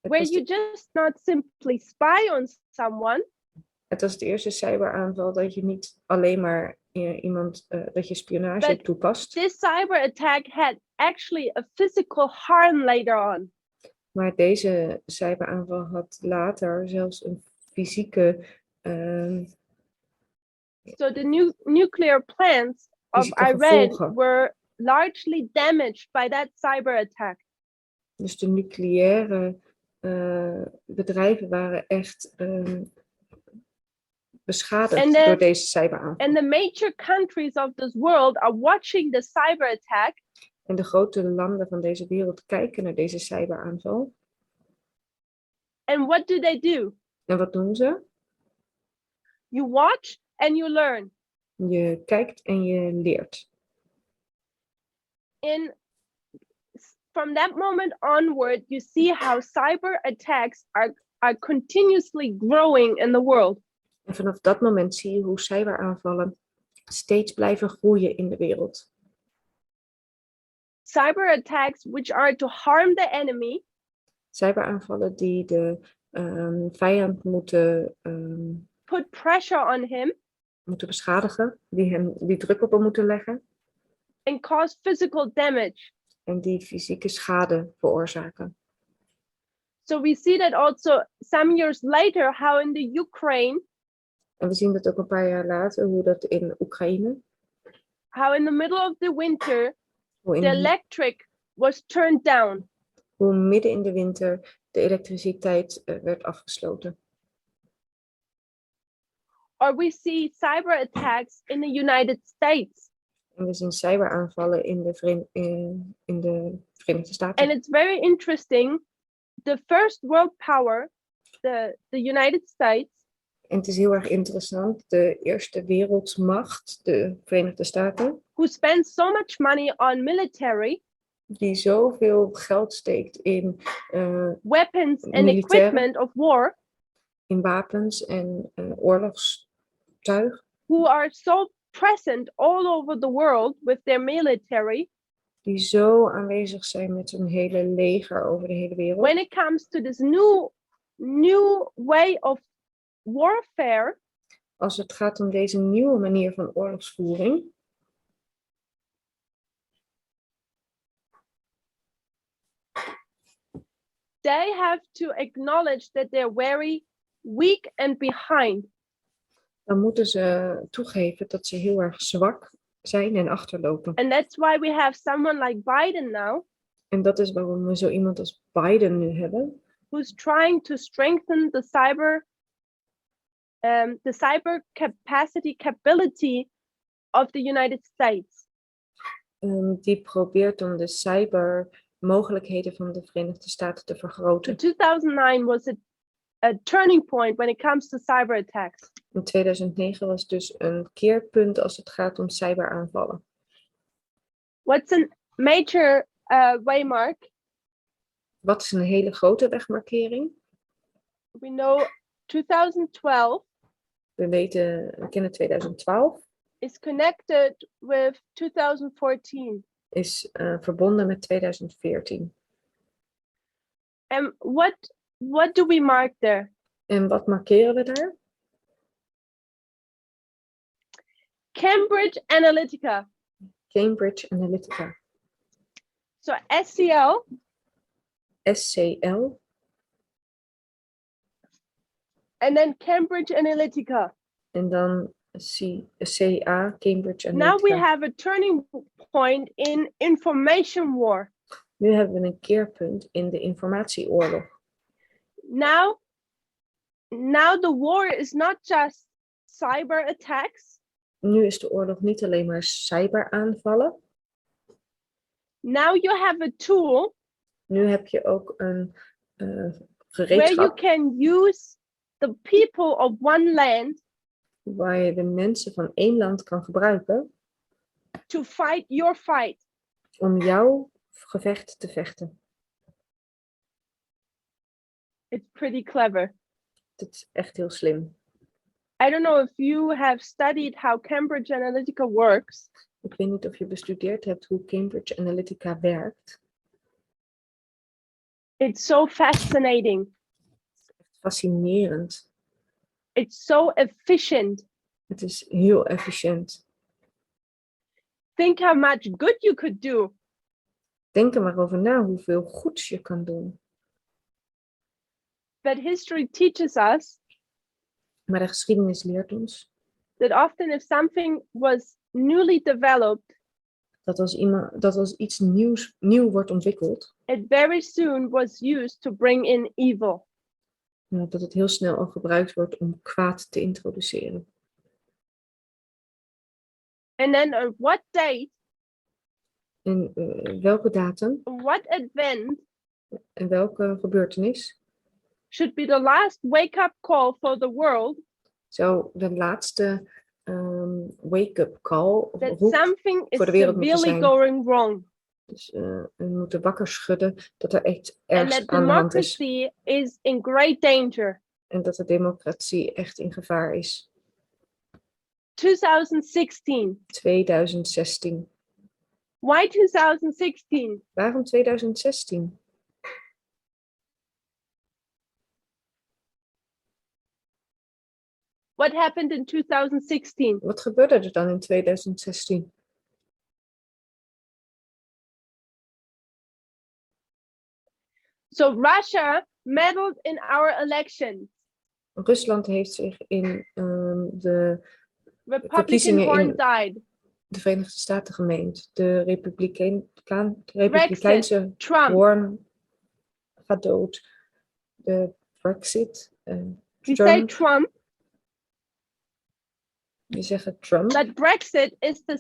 Het where was you de, just not simply spy on someone, het was de eerste cyberaanval dat je niet alleen maar dat je spionage But toepast. this cyber attack had actually a physical harm later on. Maar deze cyberaanval had later zelfs een fysieke So the nuclear plants of fysieke Iran gevolgen. were largely damaged by that cyber attack. Dus de nucleaire bedrijven waren echt beschadigd And then- door deze cyberaanval. And the major countries of this world are watching the cyber attack En de grote landen van deze wereld kijken naar deze cyberaanval. and what do they do? En wat doen ze? You watch and you learn. Je kijkt en je leert. From that moment onward, you see how cyber attacks are continuously growing in the world. En vanaf dat moment zie je hoe cyberaanvallen steeds blijven groeien in de wereld. Cyber attacks which are to harm the enemy Cyberaanvallen die de vijand moeten put pressure on him beschadigen, die druk op hem moeten leggen and cause physical damage. en die fysieke schade veroorzaken. So we see that also some years later, how in the Ukraine, En we zien dat ook een paar jaar later, hoe dat in Oekraïne, how in the middle of the winter, hoe, the electric was turned down. hoe midden in de winter de elektriciteit werd afgesloten. Or we see cyber attacks in the United States. En we zien cyberaanvallen in de Verenigde Staten. And it's very interesting. The first world power, the United States, En het is heel erg interessant, de eerste wereldmacht, de Verenigde Staten, who spends so much money on military, die zoveel geld steekt in weapons and Militaire. equipment of war, in wapens en oorlogstuig, who are so present all over the world with their military, die zo aanwezig zijn met hun hele leger over de hele wereld. when it comes to this new way of warfare, Als het gaat om deze nieuwe manier van oorlogsvoering, they have to acknowledge that they're very weak and behind. dan moeten ze toegeven dat ze heel erg zwak zijn en achterlopen. And that's why we have someone like Biden now, En dat is waarom we zo iemand als Biden nu hebben, who's trying to strengthen the cyber the cyber capability of the United States. Die probeert om de cybermogelijkheden van de Verenigde Staten te So vergroten. 2009 was a turning point when it comes to cyber attacks. In 2009 was dus een keerpunt als het gaat om cyberaanvallen. What's a major waymark? Wat is een hele grote wegmarkering? We know 2012 We kennen 2012, is connected with 2014. is verbonden met 2014. And what do we mark there? En wat markeren we daar? Cambridge Analytica. Cambridge Analytica, So SCL SCL and then Cambridge Analytica. en dan CA, Cambridge Now we Analytica. have a turning point in information war. Nu hebben we een keerpunt in de informatieoorlog. Now the war is not just cyber attacks. Nu is de oorlog niet alleen maar cyberaanvallen. Now you have a tool Nu heb je ook een where you gereedschap can use the people of one land waar je de mensen van één land kan gebruiken to fight your fight. om jouw gevecht te vechten. It's pretty clever. Dat is echt heel slim. I don't know if you have studied how Cambridge Analytica works, Ik weet niet of je bestudeerd hebt hoe Cambridge Analytica werkt. it's so fascinating. Fascinerend. It's so efficient. Het is heel efficiënt. Think how much good you could do. Denk er maar over na hoeveel goeds je kan doen. But history teaches us Maar de geschiedenis leert ons that often if something was newly developed, dat als iets nieuw wordt ontwikkeld, it very soon was used to bring in evil. dat het heel snel al gebruikt wordt om kwaad te introduceren. And then on what date, En welke datum what event en welke gebeurtenis should be the last wake-up call for the world zou de laatste wake-up call of that roep something is voor de wereld moeten severely zijn. going wrong? Dus we moeten wakker schudden dat er echt And ergens that aan de hand is. democracy is in great danger. En dat de democratie echt in gevaar is. 2016. 2016. Why 2016? Waarom 2016? What happened in 2016? Wat gebeurde er dan in 2016? So Russia meddled in our elections. Rusland heeft zich in de Republican Verkiezingen horn in- died. de Verenigde Staten gemeend. De Republikeinse Trump. hoorn gaat dood. De Brexit. We say Trump. Trump, Die zeggen Trump. but Brexit is the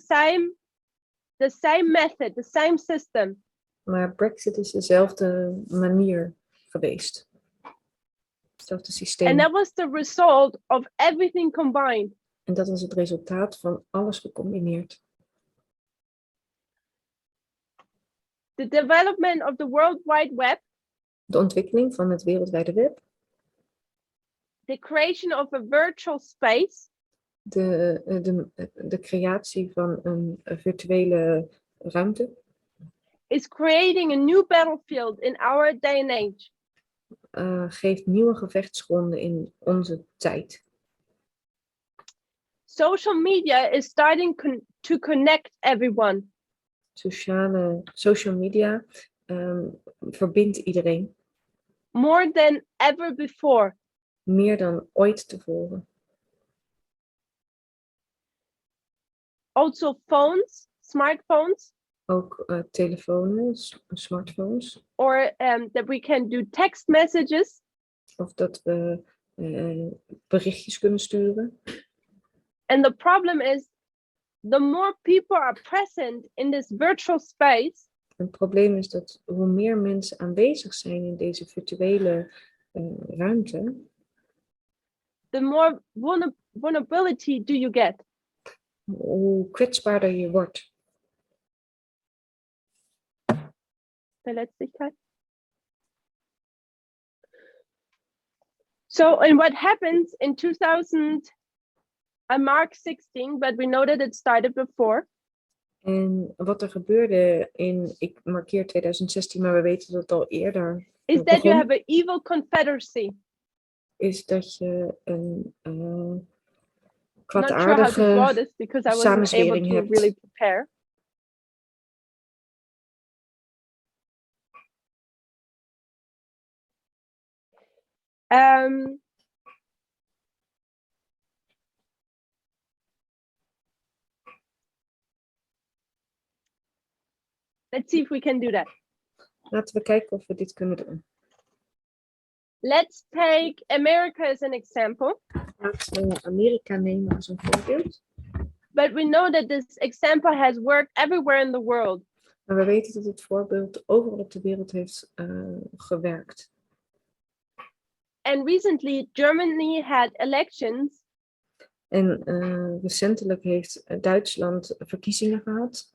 same method, the same system. Maar Brexit is dezelfde manier geweest. Hetzelfde systeem. And that was the result of everything combined. En dat was het resultaat van alles gecombineerd. The development of the World Wide Web, De ontwikkeling van het wereldwijde web. the creation of a virtual space, De creatie van een virtuele ruimte. is creating a new battlefield in our day and age. Geeft nieuwe gevechtsgronden in onze tijd. Social media is starting to connect everyone. Social media verbindt iedereen. More than ever before. Meer dan ooit tevoren. Also phones, smartphones, Ook telefoons, smartphones. or that we can do text messages. Of dat we berichtjes kunnen sturen. And the problem is, the more people are present in this virtual space, Het probleem is dat hoe meer mensen aanwezig zijn in deze virtuele ruimte, the more vulnerability do you get. hoe kwetsbaarder je wordt. Verletzlichkeit. So, and what happens in 2000, Mark 16, but we know that it started before. En wat er gebeurde ik markeer 2016, maar we weten dat het al eerder Is that you begon, have an evil confederacy. is dat je een Not sure how to draw kwaadaardige this because I wasn't able samenzwering to hebt. really prepare. Let's see if we can do that. Laten we kijken of we dit kunnen doen. Let's take America as an example. Laten we Amerika nemen als een voorbeeld. But we know that this example has worked everywhere in the world. Maar we weten dat het voorbeeld overal op de wereld heeft gewerkt. And recently, Germany had elections. En recentelijk heeft Duitsland verkiezingen gehad.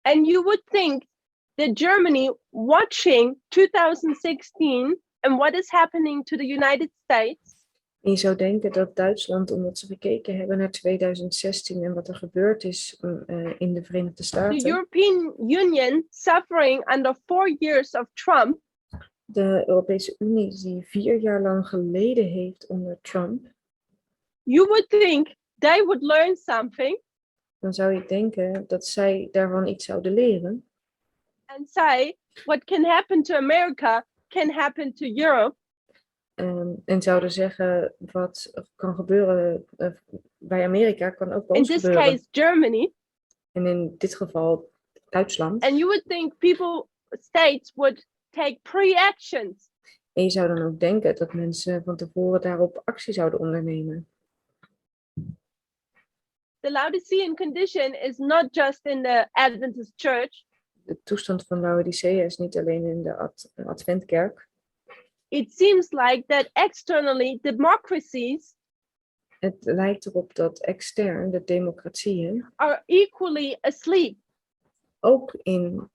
And you would think that Germany, watching 2016 and what is happening to the United States, En je zou denken dat Duitsland, omdat ze gekeken hebben naar 2016 en wat er gebeurd is in de Verenigde the Staten, European Union suffering under 4 years of Trump, de Europese Unie die 4 jaar lang geleden heeft onder Trump, you would think they would learn something dan zou je denken dat zij daarvan iets zouden leren. and say what can happen to America can happen to Europe. En zouden zeggen wat kan gebeuren bij Amerika kan ook bij In ons this gebeuren. case, Germany. En in dit geval Duitsland. And you would think states would take pre-actions. En je zou dan ook denken dat mensen van tevoren daarop actie zouden ondernemen. The Laodicean condition is not just in the Adventist church. De toestand van Laodicea is niet alleen in de Adventkerk. It seems like that externally democracies Het lijkt erop dat extern de democratieën are equally asleep. ook in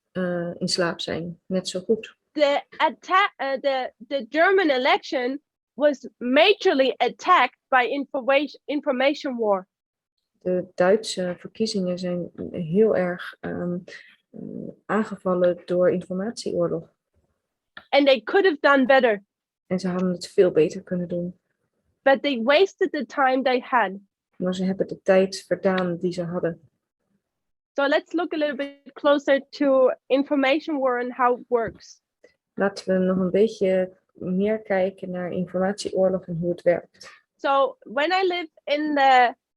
slaap zijn, net zo goed. The German election was majorly attacked by information war. De Duitse verkiezingen zijn heel erg aangevallen door informatieoorlog. And they could have done better, En ze hadden het veel beter kunnen doen. but they wasted the time they had. Maar ze hebben de tijd verdaan die ze hadden. So let's look a little bit closer to information war and how it works. Laten we nog een beetje meer kijken naar informatieoorlog en hoe het werkt. So when I live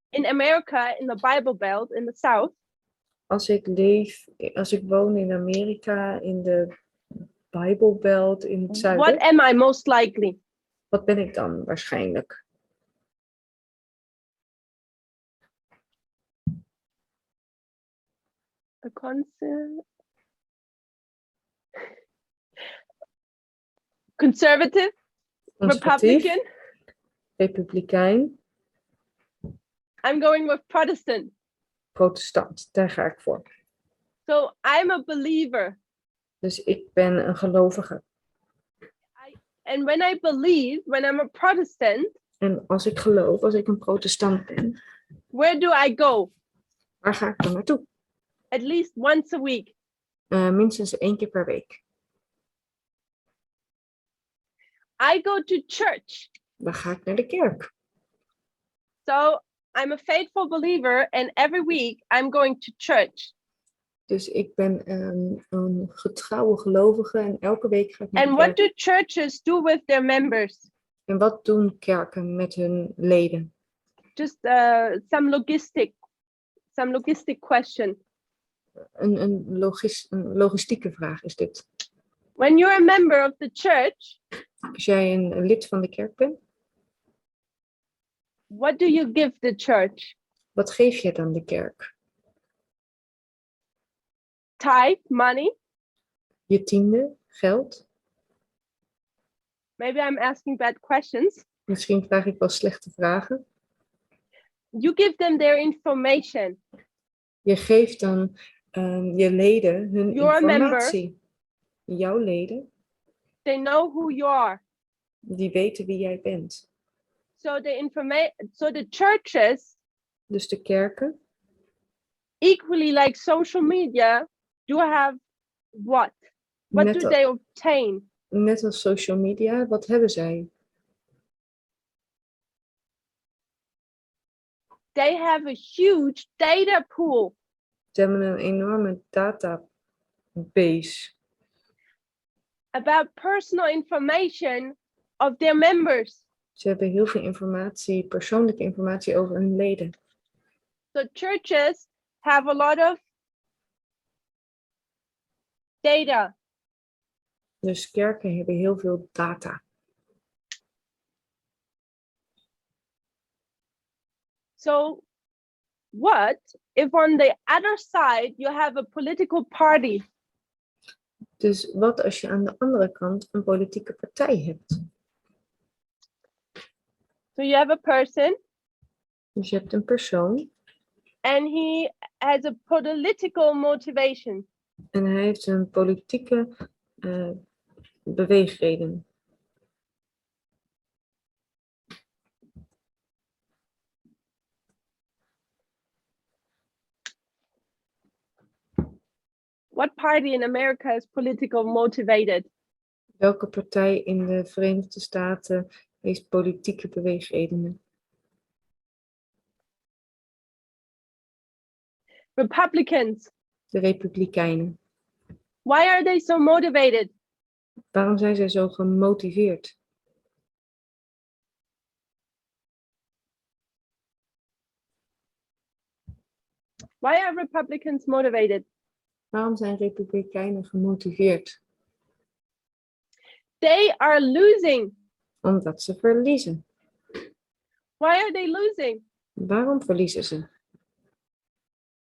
in America, in the Bible Belt, in the South, Als ik woon in Amerika, in de Bijbelbelt, in het zuiden, what am I most likely? wat ben ik dan waarschijnlijk? A conservative, Conservatief, Republican. Republikein, I'm going with Protestant. protestant. Daar ga ik voor. So I'm a believer. Dus ik ben een gelovige. And when I believe, when I'm a Protestant, En als ik geloof, als ik een protestant ben, where do I go? waar ga ik dan naartoe? At least once a week. Minstens 1 keer per week. I go to church. Dan ga ik naar de kerk. So I'm a faithful believer, and every week I'm going to church. Dus ik ben een getrouwe gelovige en elke week ga ik naar And de what kerk. do churches do with their members? En wat doen kerken met hun leden? Just some logistic question. Een logistieke vraag is dit. When you're a member of the church, Als jij een lid van de kerk bent, what do you give the church? wat geef je dan de kerk? Tithe, money? Je tiende, geld? Maybe I'm asking bad questions. Misschien vraag ik wel slechte vragen. You give them their information. Je geeft dan je leden hun You're a informatie. Jouw leden, They know who you are. die weten wie jij bent. So the churches, Dus de kerken, equally like social media, do have what? What net, do they obtain? net als social media, wat hebben zij? They have a huge data pool Ze hebben een enorme database about personal information of their members. Ze hebben heel veel informatie, persoonlijke informatie over hun leden. So churches have a lot of data. Dus kerken hebben heel veel data. So what if on the other side you have a political party? Dus wat als je aan de andere kant een politieke partij hebt? So you have a person Dus je hebt een persoon and he has a political motivation. en hij heeft een politieke beweegreden. What party in America is political motivated? Welke partij in de Verenigde Staten heeft politieke beweegredenen? Republicans. De Republikeinen. Why are they so motivated? Waarom zijn zij zo gemotiveerd? Why are Republicans motivated? Waarom zijn Republikeinen gemotiveerd? They are losing. Omdat ze verliezen. Why are they losing? Waarom verliezen ze?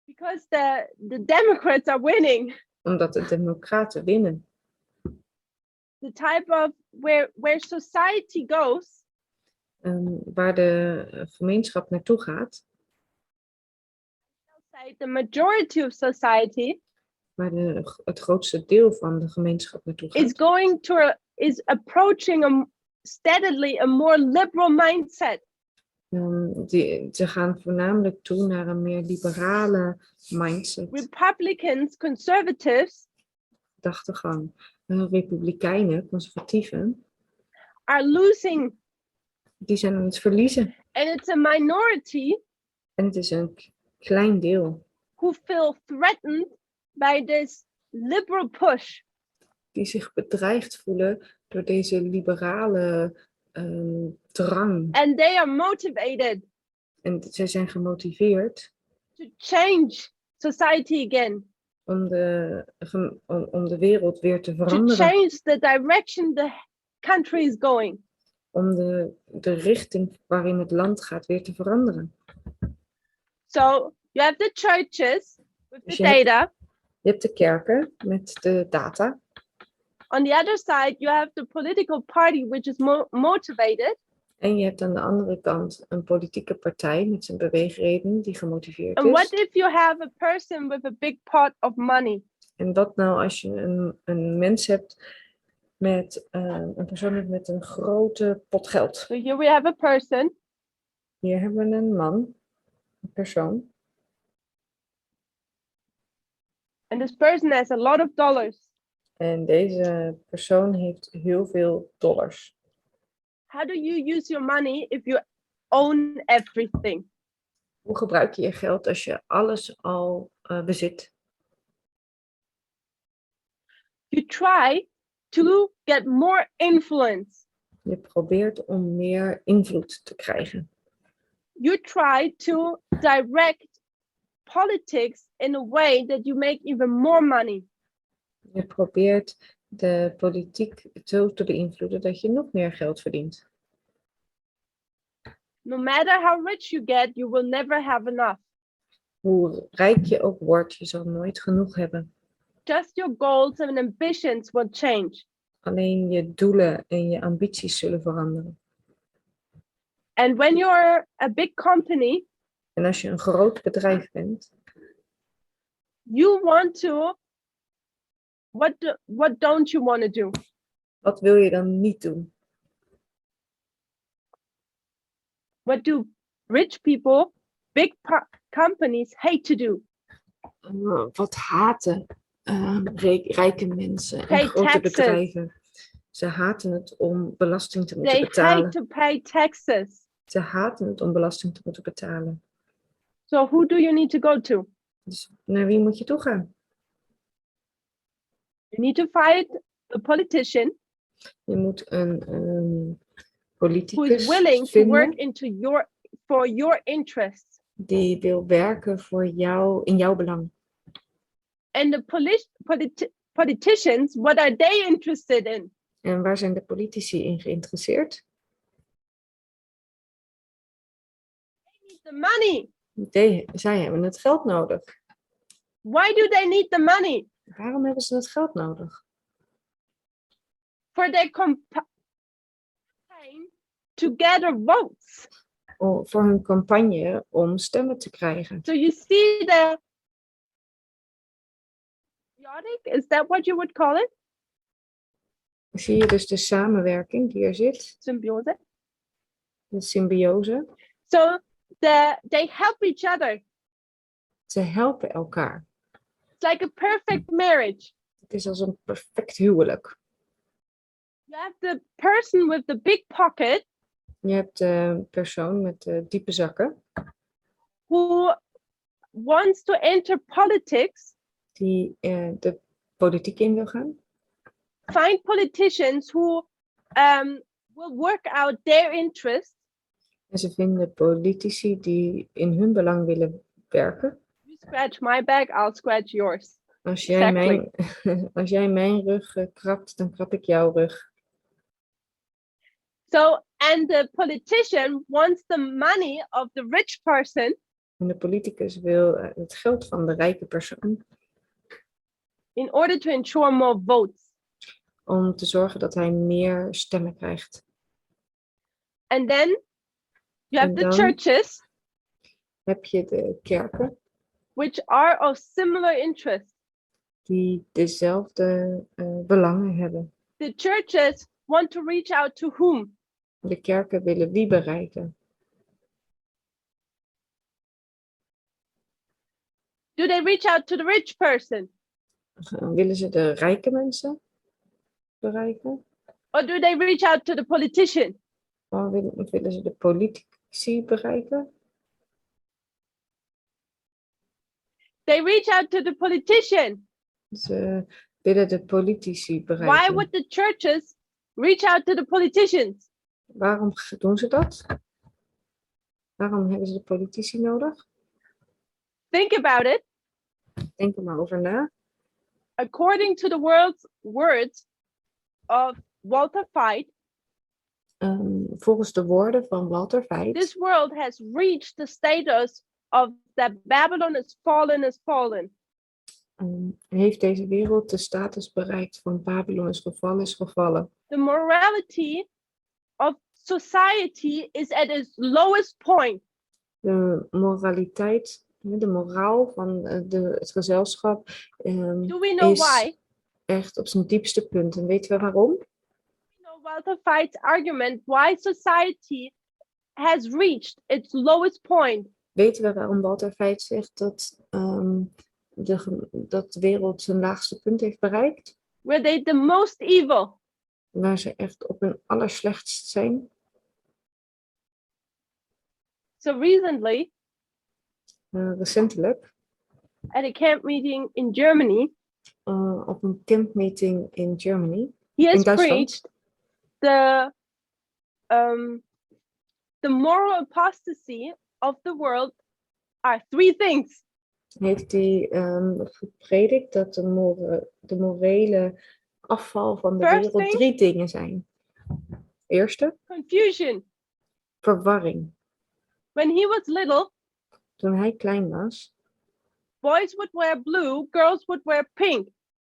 Because the Democrats are winning. Omdat de Democraten winnen. The type of where society goes, Waar de gemeenschap naartoe gaat, the majority of society waar het grootste deel van de gemeenschap naartoe gaat, is approaching steadily a more liberal mindset. Ze gaan voornamelijk toe naar een meer liberale mindset, Republicans, conservatives, gedachtegang. Republikeinen, conservatieven, are losing. die zijn aan het verliezen. And it's a minority En het is een klein deel who feel threatened by this liberal push. die zich bedreigd voelen door deze liberale drang. And they are motivated En zij zijn gemotiveerd to change society again. om de wereld weer te To veranderen. change the direction the country is going. Om de richting waarin het land gaat weer te veranderen. So you have the churches with Dus the je hebt- data. Je hebt de kerken met de data. On the other side, you have the political party which is motivated. En je hebt aan de andere kant een politieke partij met zijn beweegreden die gemotiveerd And what is. if you have a person with a big pot of money? En wat nou als je een mens hebt met een persoon met een grote pot geld. So here we have a person Hier hebben we een man, een persoon. and this person has a lot of dollars. En deze persoon heeft heel veel dollars. How do you use your money if you own everything? Hoe gebruik je je geld als je alles al bezit? You try to get more influence. Je probeert om meer invloed te krijgen. You try to direct politics in a way that you make even more money. Je probeert de politiek zo te beïnvloeden dat je nog meer geld verdient. No matter how rich you get, you will never have enough. Hoe rijk je ook wordt, je zal nooit genoeg hebben. Just your goals and ambitions will change. Alleen je doelen en je ambities zullen veranderen. And when you're a big company, En als je een groot bedrijf bent, you want to, what don't you want to do? wat wil je dan niet doen? What do rich people, big companies hate to do? Wat haten rijke mensen en Pay grote taxes. bedrijven? Ze haten het om belasting te moeten They hate betalen. to pay taxes. Ze haten het om belasting te moeten betalen. So who do you need to go to? Dus naar wie moet je toe gaan? You need to find a politician Je moet een who politicus is willing to work vinden for your interests. die wil werken voor jou, in jouw belang. And the politicians, what are they interested in? En waar zijn de politici in geïnteresseerd? They need the money. Zij hebben het geld nodig. Why do they need the money? Waarom hebben ze het geld nodig? For their campaign to gather votes. Voor hun campagne om stemmen te krijgen. So you see the is that what you would call it? Zie je dus de samenwerking die er zit, Symbiose. de symbiose. So they help each other. Ze helpen elkaar. It's like a perfect marriage. Het is als een perfect huwelijk. You have the person with the big pocket Je hebt de persoon met de diepe zakken who wants to enter politics. die de politiek in wil gaan. Find politicians who will work out their interests. En ze vinden politici die in hun belang willen werken. You scratch my back, I'll scratch yours. Als jij, Exactly. als jij mijn rug krabt, dan krab ik jouw rug. So, and the politician wants the money of the rich person En de politicus wil het geld van de rijke persoon in order to ensure more votes. om te zorgen dat hij meer stemmen krijgt. And then you have En the dan churches, heb je de kerken which are of similar interest. die dezelfde belangen hebben. The churches want to reach out to whom? De kerken willen wie bereiken? Do they reach out to the rich person? Willen ze de rijke mensen bereiken? Or do they reach out to the politician? Of willen ze de politici bereiken? They reach out to the politician. Ze willen de politici Why bereiken. would the churches reach out to the politicians? Waarom doen ze dat? Waarom hebben ze de politici nodig? Think about it. Denk er maar over na. According to the words of Walter White, Volgens de woorden van Walter White this world has reached the status of that Babylon is fallen. Heeft deze wereld de status bereikt van Babylon is gevallen. The morality of society is at its lowest point. De moraliteit, de moraal van het gezelschap Do we know is why? echt op zijn diepste punt. En weten we waarom? You know Walter White's argument why society has reached its lowest point. Weten we waarom Walter White zegt dat dat de wereld zijn laagste punt heeft bereikt? Where they the most evil. Waar ze echt op hun allerslechtst zijn? So recently, Recentelijk, at a camp meeting in Germany, op een campmeeting in Germany, he has in Duitsland, preached the moral apostasy of the world are three things. heeft hij gepredikt dat de morele afval van de First wereld thing? 3 dingen zijn. Eerste, Confusion. verwarring. When he was little, Toen hij klein was, boys would wear blue, girls would wear pink.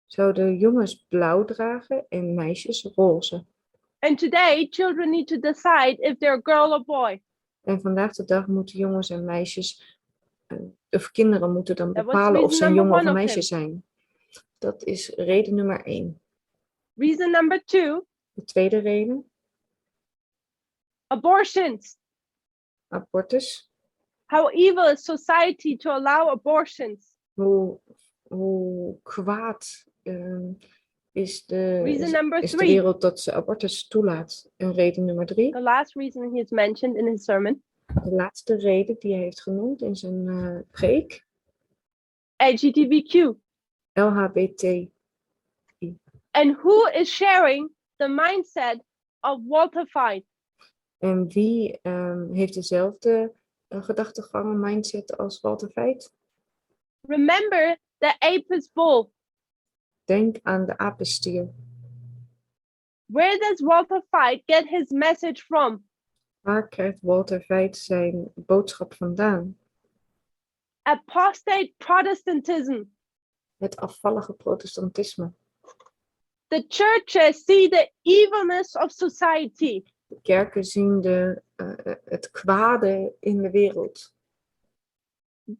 zouden jongens blauw dragen en meisjes roze. And today, children need to decide if they're a girl or boy. En vandaag de dag moeten jongens en meisjes, of kinderen moeten dan That was bepalen of reason ze een number jongen of one een of meisje him. zijn. Dat is reden nummer 1. Reason number 2, De tweede reden, abortions. abortus. How evil is society to allow abortions? Hoe kwaad is Reason number is de 3, wereld dat ze abortus toelaat. En reden nummer 3, the last reason he has mentioned in his sermon, de laatste reden die hij heeft genoemd in zijn preek, LGBTQ. LHBT. And who is sharing the mindset of Walter White? En wie heeft dezelfde gedachtegang en mindset als Walter Feit? Remember the Apis bull. Denk aan de apenstier. Where does Walter White get his message from? Waar krijgt Walter Feit zijn boodschap vandaan? Apostate Protestantism. Het afvallige protestantisme. The churches see the evilness of society. De kerken zien het kwade in de wereld.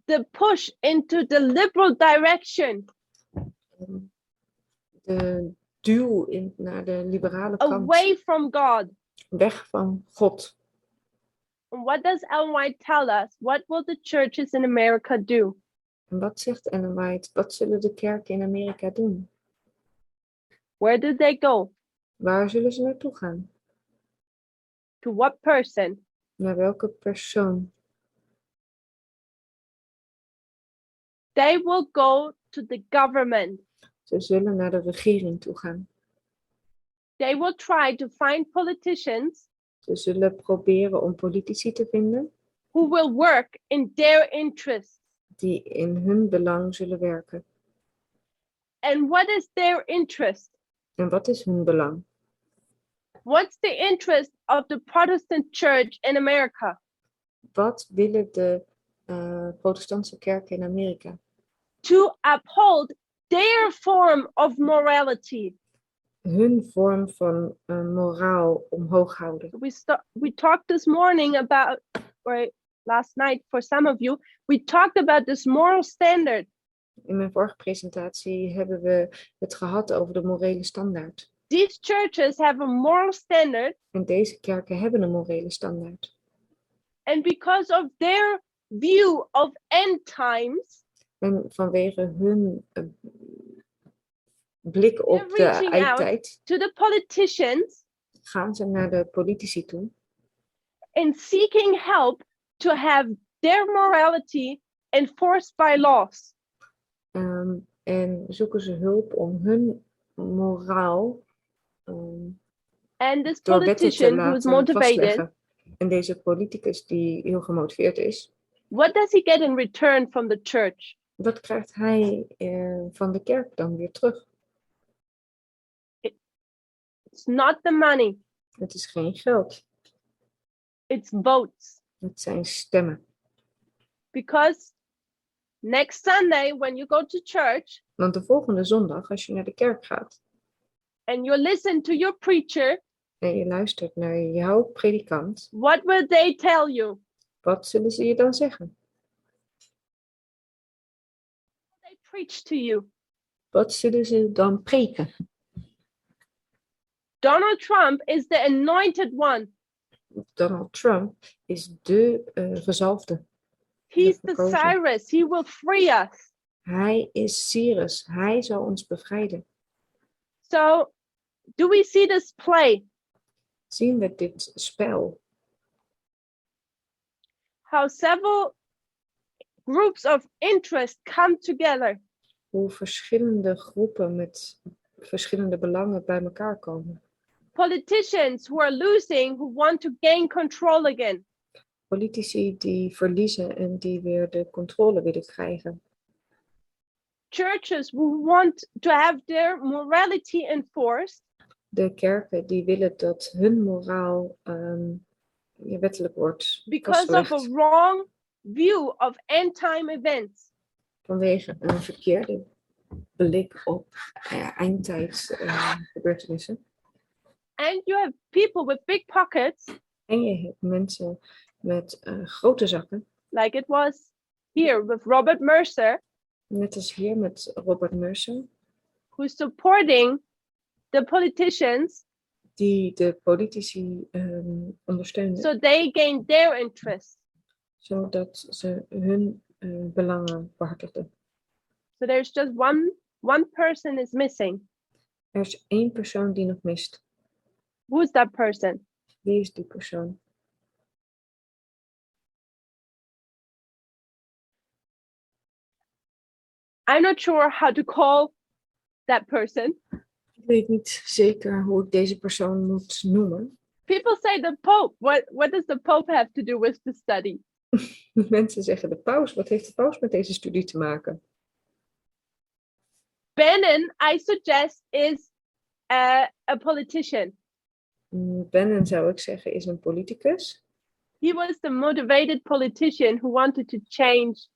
The push into the liberal direction, De duw naar de liberale kant. away from God. Weg van God. And what does Ellen White tell us? What will the churches in America do? En wat zegt Ellen White? Wat zullen de kerken in Amerika doen? Where do they go? Waar zullen ze naartoe gaan? To what person? Naar welke persoon? They will go to the government. Ze zullen naar de regering toe gaan. They will try to find politicians Ze zullen proberen om politici te vinden who will work in their interest. die in hun belang zullen werken. And what is their interest? En wat is hun belang? What's the interest of the Protestant church in America? Wat willen de protestantse kerken in Amerika? To uphold their form of morality. Hun vorm van moraal omhoog houden. We talked this morning about, or last night for some of you, we talked about this moral standard. In mijn vorige presentatie hebben we het gehad over de morele standaard. These churches have a moral standard, En deze kerken hebben een morele standaard. and because of their view of end times, En vanwege hun blik op de reaching out. eindtijd to the politicians gaan ze naar de politici toe and seeking help to have their morality enforced by laws. en zoeken ze hulp om hun moraal And this door wetten te politician who is laten motivated, vastleggen. En deze politicus die heel gemotiveerd is, what does he get in return from the church? wat krijgt hij van de kerk dan weer terug? It's not the money, Het is geen geld, it's votes. het zijn stemmen. Because next Sunday, when you go to church Want de volgende zondag, als je naar de kerk gaat and you listen to your preacher, en je luistert naar jouw predikant, what will they tell you? wat zullen ze je dan zeggen? They preach to you. Wat zullen ze dan preken? Donald Trump is the anointed one. Donald Trump is de gezalfde. He's the verkozen. Cyrus. He will free us. Hij is Cyrus. Hij zal ons bevrijden. So, do we see this play? Zien we dit spel? How several groups of interest come together. Hoe verschillende groepen met verschillende belangen bij elkaar komen. Politicians who are losing, who want to gain control again. Politici die verliezen en die weer de controle willen krijgen. churches who want to have their morality enforced, De kerken die willen dat hun moraal wettelijk wordt because of a vastgelegd wrong view of end time events. vanwege een verkeerde blik op eindtijds gebeurtenissen. And you have people with big pockets, En je hebt mensen met grote zakken, like it was here with Robert Mercer, net als hier met Robert Mercer, who's supporting the politicians die de politici ondersteunen, so they gain their interest. zodat ze hun belangen behartigden. So there's just one person is missing. Er is één persoon die nog mist. Who's that person? Wie is die persoon? I'm not sure how to call that person. Ik weet niet zeker hoe ik deze persoon moet noemen. People say the Pope. What does the Pope have to do with the study? Mensen zeggen de paus. Wat heeft de paus met deze studie te maken? Bannon, I suggest, is a politician. Bannon, zou ik zeggen, is een politicus. He was the motivated politician who wanted to change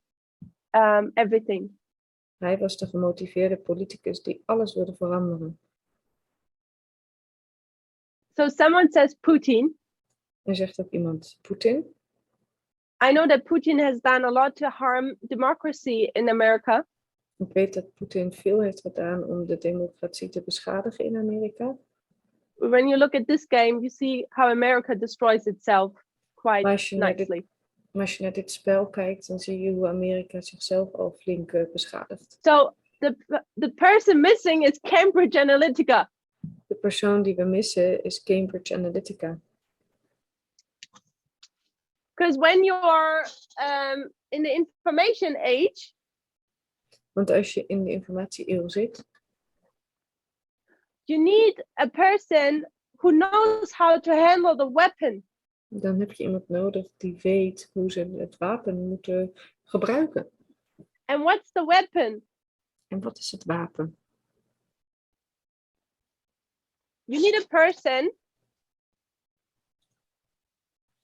everything. Hij was de gemotiveerde politicus die alles wilde veranderen. So someone says Putin. Er zegt ook iemand Poetin. I know that Putin has done a lot to harm democracy in America. Ik weet dat Poetin veel heeft gedaan om de democratie te beschadigen in Amerika. When you look at this game, you see how America destroys itself quite Maar als je nicely. naar dit spel kijkt, dan zie je hoe Amerika zichzelf al flink beschadigt. So the person missing is Cambridge Analytica. De persoon die we missen is Cambridge Analytica. Because when you're in the information age, Want als je in de informatie-eeuw zit, you need a person who knows how to handle the weapon. dan heb je iemand nodig die weet hoe ze het wapen moeten gebruiken. And what's the weapon? En wat is het wapen? You need a person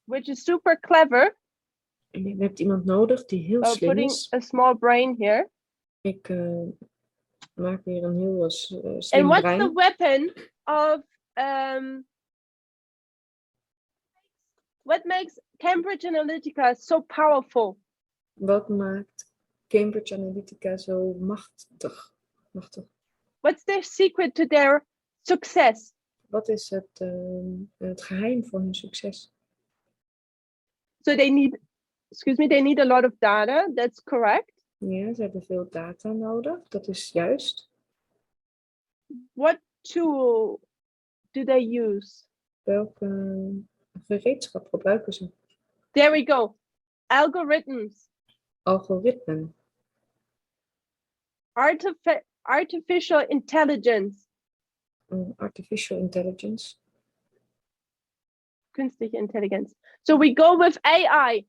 which is super clever. En je hebt iemand nodig die heel slim Putting is. a small brain here. Ik maak weer een heel And slim what's brein. the weapon of what makes Cambridge Analytica so powerful? Wat maakt Cambridge Analytica zo machtig? What's their secret to their success? Wat is het geheim voor hun succes? So they need a lot of data. That's correct. Ja, ze hebben veel data nodig. Dat is juist. What tool do they use? Welke gereedschap gebruiken ze? There we go. Algorithms. Algoritmen. Artificial intelligence. Artificial intelligence. Künstliche Intelligenz. So we go with AI.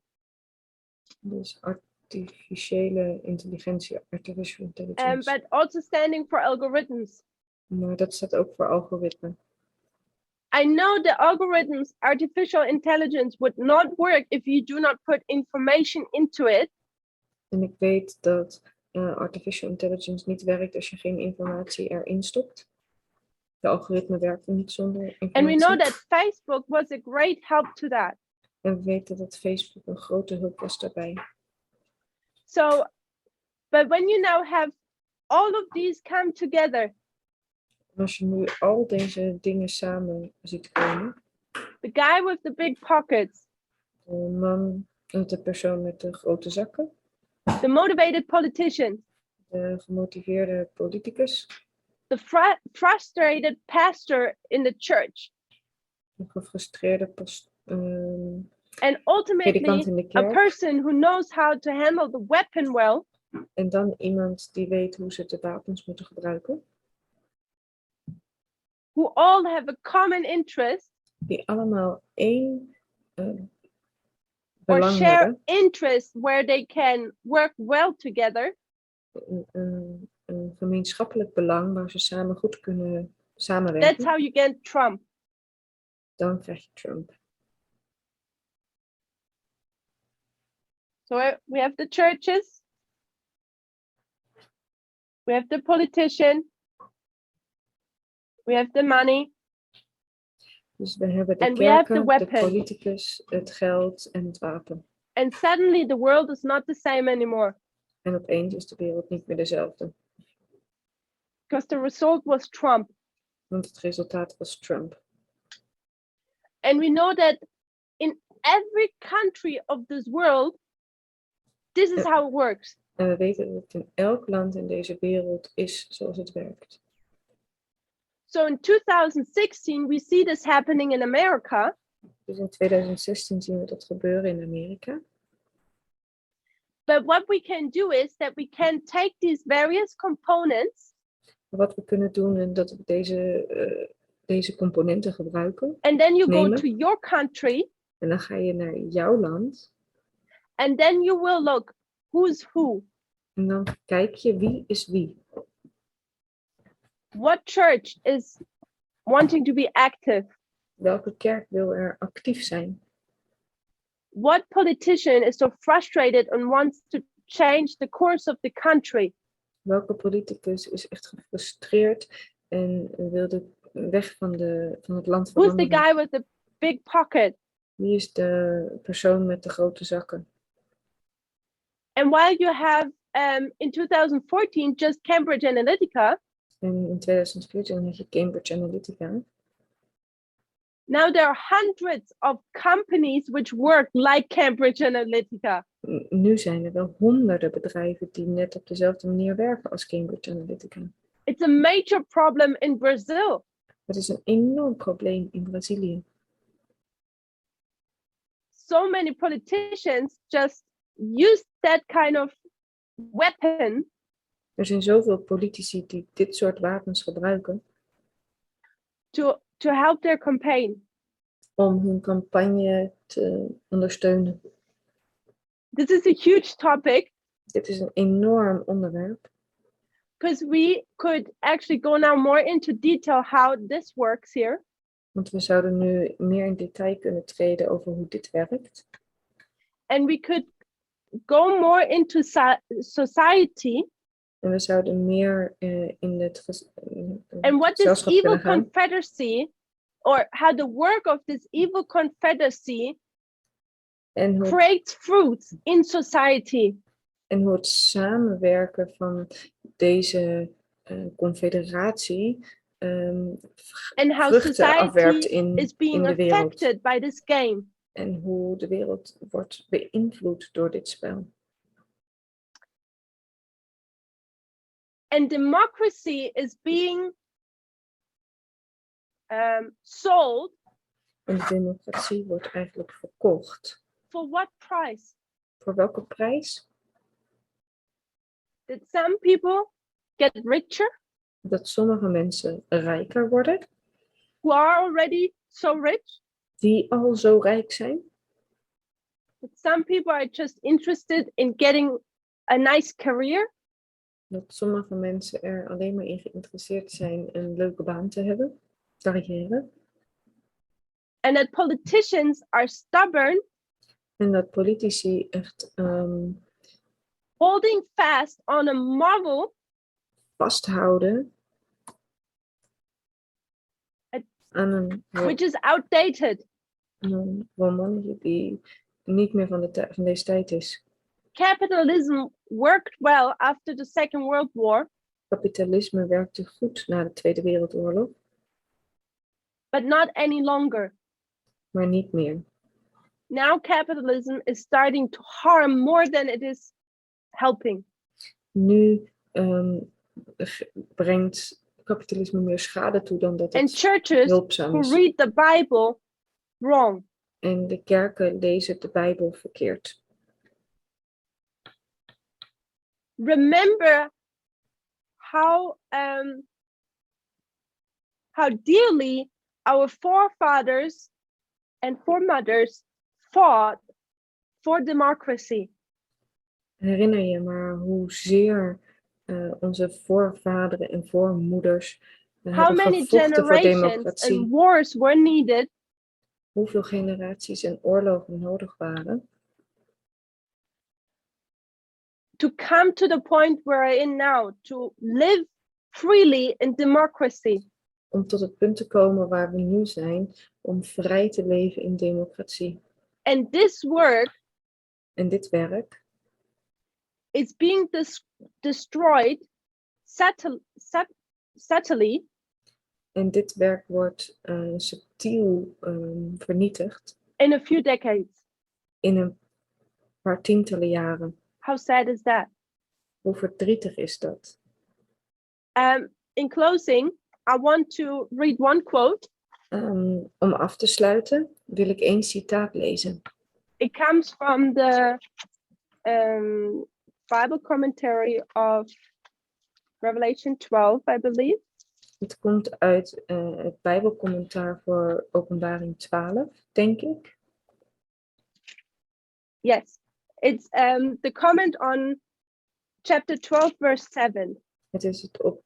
Dus artificiële intelligentie. Artificial intelligence. But also standing for algorithms. Maar dat staat ook voor algoritmen. I know the algorithms, artificial intelligence would not work if you do not put information into it. En ik weet dat artificial intelligence niet werkt als je geen informatie erin stopt. De algoritme werkt niet zonder informatie. And we know that Facebook was a great help to that. En we weten dat Facebook een grote hulp was daarbij. So, but when you now have all of these come together, En als je nu al deze dingen samen ziet komen, the guy with the big pockets, de persoon met de grote zakken, the motivated politician, de gemotiveerde politicus, the frustrated pastor in the church, de gefrustreerde and ultimately predikant in de a kerk, person who knows how to handle the weapon well, en dan iemand die weet hoe ze de wapens moeten gebruiken, who all have a common interest die allemaal één or belang share hebben, interest where they can work well together, een een gemeenschappelijk belang waar ze samen goed kunnen That's samenwerken, how you get Trump. dan krijg je Trump. So we have the churches, we have the politician, we have the money, Dus we hebben de And we have the kerken, de weapon. politicus, het geld en het wapen. and suddenly the world is not the same anymore En opeens is de wereld niet meer dezelfde. because the result was Trump. Want het resultaat was Trump. And we know that in every country of this world, this is how it works. En we weten dat het in elk land in deze wereld is zoals het werkt. So in 2016, we see this happening in America. Dus in 2016 zien we dat gebeuren in Amerika. But what we can do is that we can take these various components Wat we kunnen doen is dat we deze componenten gebruiken. and then you go Nemen. to your country En dan ga je naar jouw land. and then you will look who's who. En dan kijk je wie is wie. What church is wanting to be active? Welke kerk wil er actief zijn? What politician is so frustrated and wants to change the course of the country? Welke politicus is echt gefrustreerd en wil de weg van het land Who's the veranderen? guy with the big pocket? Wie is de persoon met de grote zakken? And while you have in 2014 just Cambridge Analytica, En in 2014 had je Cambridge Analytica. now there are hundreds of companies which work like Cambridge Analytica. Nu zijn er wel honderden bedrijven die net op dezelfde manier werken als Cambridge Analytica. It's a major problem in Brazil. Het is een enorm probleem in Brazilië. So many politicians just use that kind of weapon Er zijn zoveel politici die dit soort wapens gebruiken to help their campaign. om hun campagne te ondersteunen. This is a huge topic Dit is een enorm onderwerp. because we could actually go now more into detail how this works here. Want we zouden nu meer in detail kunnen treden over hoe dit werkt. And we could go more into society En we zouden meer in het and what this gezelschap evil kunnen gaan. confederacy or how the work of this evil confederacy En hoe, creates fruits in society. en hoe het samenwerken van deze confederatie And how vruchten afwerpt society in is being de wereld. affected by this game. En hoe de wereld wordt beïnvloed door dit spel. And democracy is being sold En de democratie wordt eigenlijk verkocht. for what price? Voor welke prijs? That some people get richer Dat sommige mensen rijker worden, who are already so rich. die al zo rijk zijn. But some people are just interested in getting a nice career. Dat sommige mensen er alleen maar in geïnteresseerd zijn een leuke baan te hebben, carrière. And that politicians are stubborn, En dat politici echt holding fast on a model vasthouden aan een which is outdated. roman die niet meer van deze tijd is. Capitalism worked well after the Second World War, Kapitalisme werkte goed na de Tweede Wereldoorlog, but not any longer. maar niet meer. Now capitalism is starting to harm more than it is helping. Nu brengt kapitalisme meer schade toe dan dat And het churches hulpzaam who is. read the Bible wrong. En de kerken lezen de Bijbel verkeerd. Remember how dearly our forefathers and foremothers fought for democracy. Herinner je maar hoezeer onze voorvaderen en voormoeders How hebben many gevochten voor generations democratie. and wars were needed Hoeveel generaties en oorlogen nodig waren to come to the point we're in now, to live freely in democracy. om tot het punt te komen waar we nu zijn, om vrij te leven in democratie. And this work En dit werk is being destroyed subtly en dit werk wordt subtiel vernietigd in a few decades. in een paar tientallen jaren. How sad is that? Hoe verdrietig is dat? In closing, I want to read one quote. Om af te sluiten wil ik 1 citaat lezen. It comes from the Bible commentary of Revelation 12, I believe. Het komt uit het Bijbelcommentaar voor Openbaring 12, denk ik. Yes, it's the comment on chapter 12, verse 7.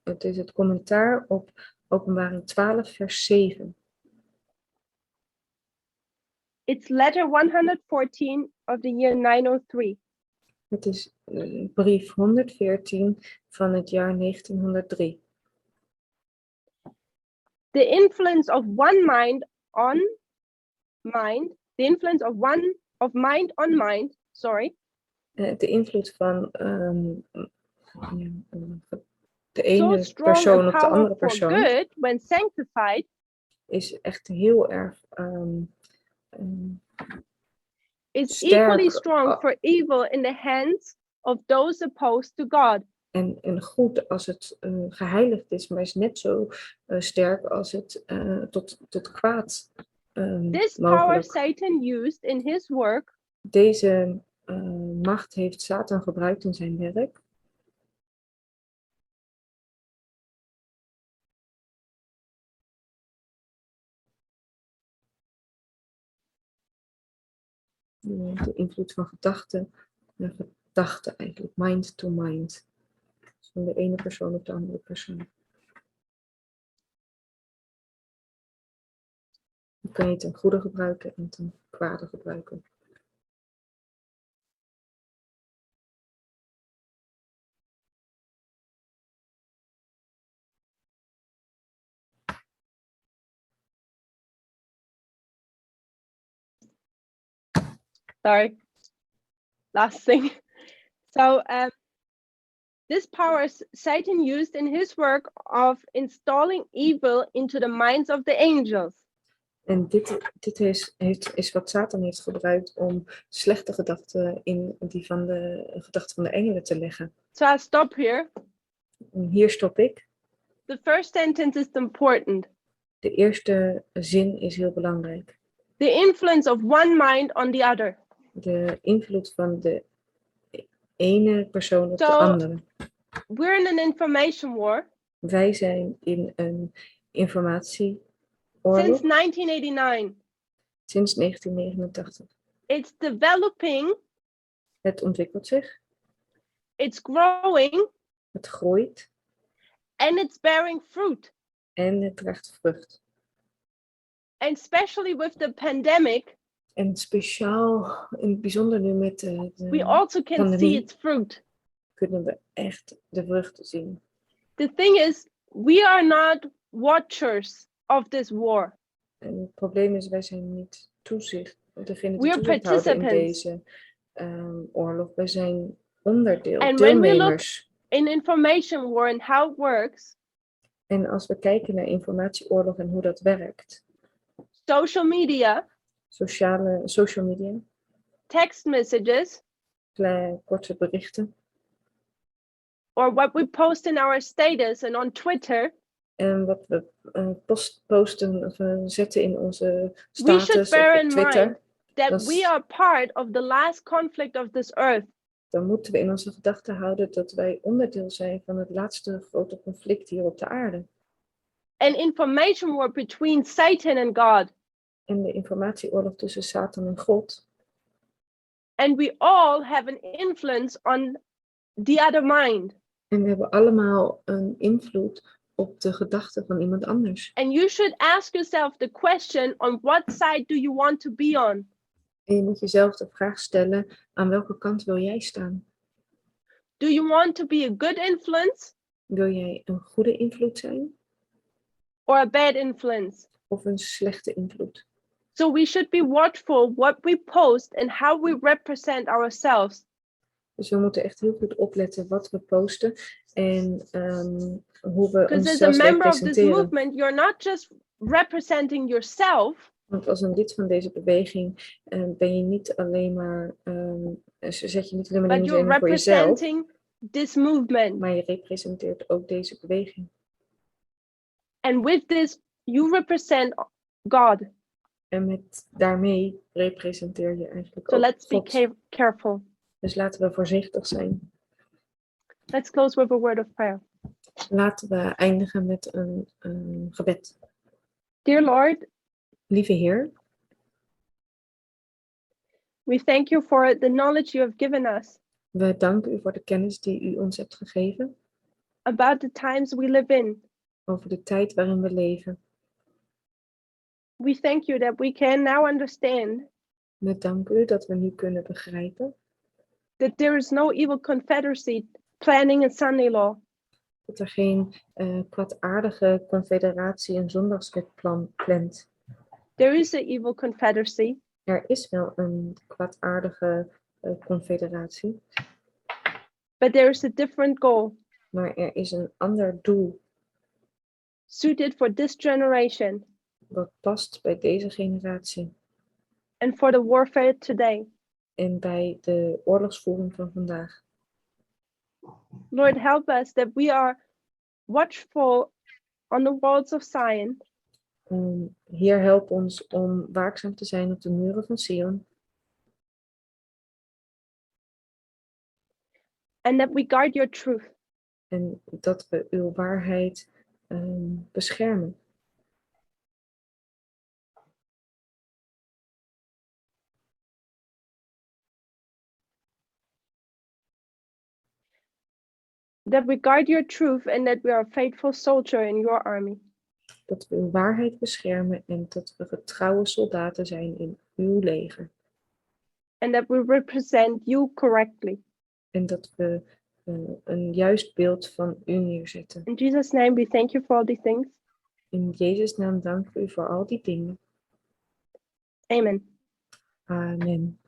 Het is het commentaar op Openbaring 12, vers 7. It's letter 114 of the year 903. Het is brief 114 van het jaar 1903. The influence of one mind on mind, the influence of mind on mind, sorry, De invloed van de so ene strong persoon and op de andere powerful persoon good when sanctified, is echt heel erg is sterk, equally strong for evil in the hands of those opposed to God. en goed als het geheiligd is, maar is net zo sterk als het tot kwaad This power mogelijk. Satan used in his work Deze macht heeft Satan gebruikt in zijn werk. De invloed van gedachten naar gedachten eigenlijk, mind to mind. Dus van de ene persoon op de andere persoon. Dan kan je ten goede gebruiken en ten kwade gebruiken. sorry, last thing. So this power Satan used in his work of installing evil into the minds of the angels. En dit is wat Satan heeft gebruikt om slechte gedachten in die van de gedachten van de engelen te leggen. So I'll stop here. En hier stop ik. The first sentence is important. De eerste zin is heel belangrijk. The influence of one mind on the other. De invloed van de ene persoon op de So, andere. We're in an information war. Wij zijn in een informatieoorlog Since 1989. sinds 1989. It's developing. Het ontwikkelt zich, It's growing. het groeit And it's bearing fruit. en het draagt vrucht. And especially with the pandemic, En speciaal, in het bijzonder nu met de we also can pandemie, see its fruit. kunnen we echt de vruchten zien. The thing is, we are not watchers of this war. En het probleem is, wij zijn niet degene We die are toezicht houden in participants. deze oorlog. Wij zijn onderdeel, And when we look deelnemers. in information war and how it works, En als we kijken naar informatieoorlog en hoe dat werkt, social media, social media, text messages, korte berichten, or what we post in our status and on Twitter, en wat we posten of zetten in onze we should status bear of in op Twitter, mind that dat is- we are part of the last conflict of this earth. dan moeten we in onze gedachten houden dat wij onderdeel zijn van het laatste grote conflict hier op de aarde. An information war between Satan and God. En de informatieoorlog tussen Satan en God. And we all have an influence on the other mind. En we hebben allemaal een invloed op de gedachten van iemand anders. And you should ask yourself the question, on what side do you want to be on? En je moet jezelf de vraag stellen, aan welke kant wil jij staan? Do you want to be a good influence Wil jij een goede invloed zijn or a bad influence? of een slechte invloed? So we should be watchful what we post and how we represent ourselves. Dus we moeten echt heel goed opletten wat we posten en hoe we Because as a onszelf member of this representeren. movement, you're not just representing yourself, Want als een lid van deze beweging ben je niet alleen maar, zet je niet alleen maar but dingen you're in voor jezelf, representing this movement. maar je representeert ook deze beweging. And with this, you represent God. En daarmee representeer je eigenlijk So ook let's be God. careful. Dus laten we voorzichtig zijn. Let's close with a word of prayer. Laten we eindigen met een gebed. Dear Lord, Lieve Heer, we thank you for the knowledge you have given us we danken u voor de kennis die u ons hebt gegeven about the times we live in. over de tijd waarin we leven. We thank you that we can now understand We danken u dat we nu kunnen begrijpen that there is no evil confederacy planning a Sunday law. dat er geen kwaadaardige confederatie een zondagswet plant. There is an evil confederacy, Er is wel een kwaadaardige confederatie, but there is a different goal maar er is een ander doel suited for this generation wat past bij deze generatie and for the warfare today. en bij de oorlogsvoering van vandaag. Lord, help us that we are watchful on the walls of Zion, Heer, help ons om waakzaam te zijn op de muren van Sion and that we guard your truth. en dat we uw waarheid beschermen. That we guard your truth and that we are a faithful soldier in your army. Dat we uw waarheid beschermen en dat we getrouwe soldaten zijn in uw leger. And that we represent you correctly. En dat we een juist beeld van u neerzetten. In Jesus' name, we thank you for all these things. In Jezus' naam danken we u voor al die dingen. Amen. Amen.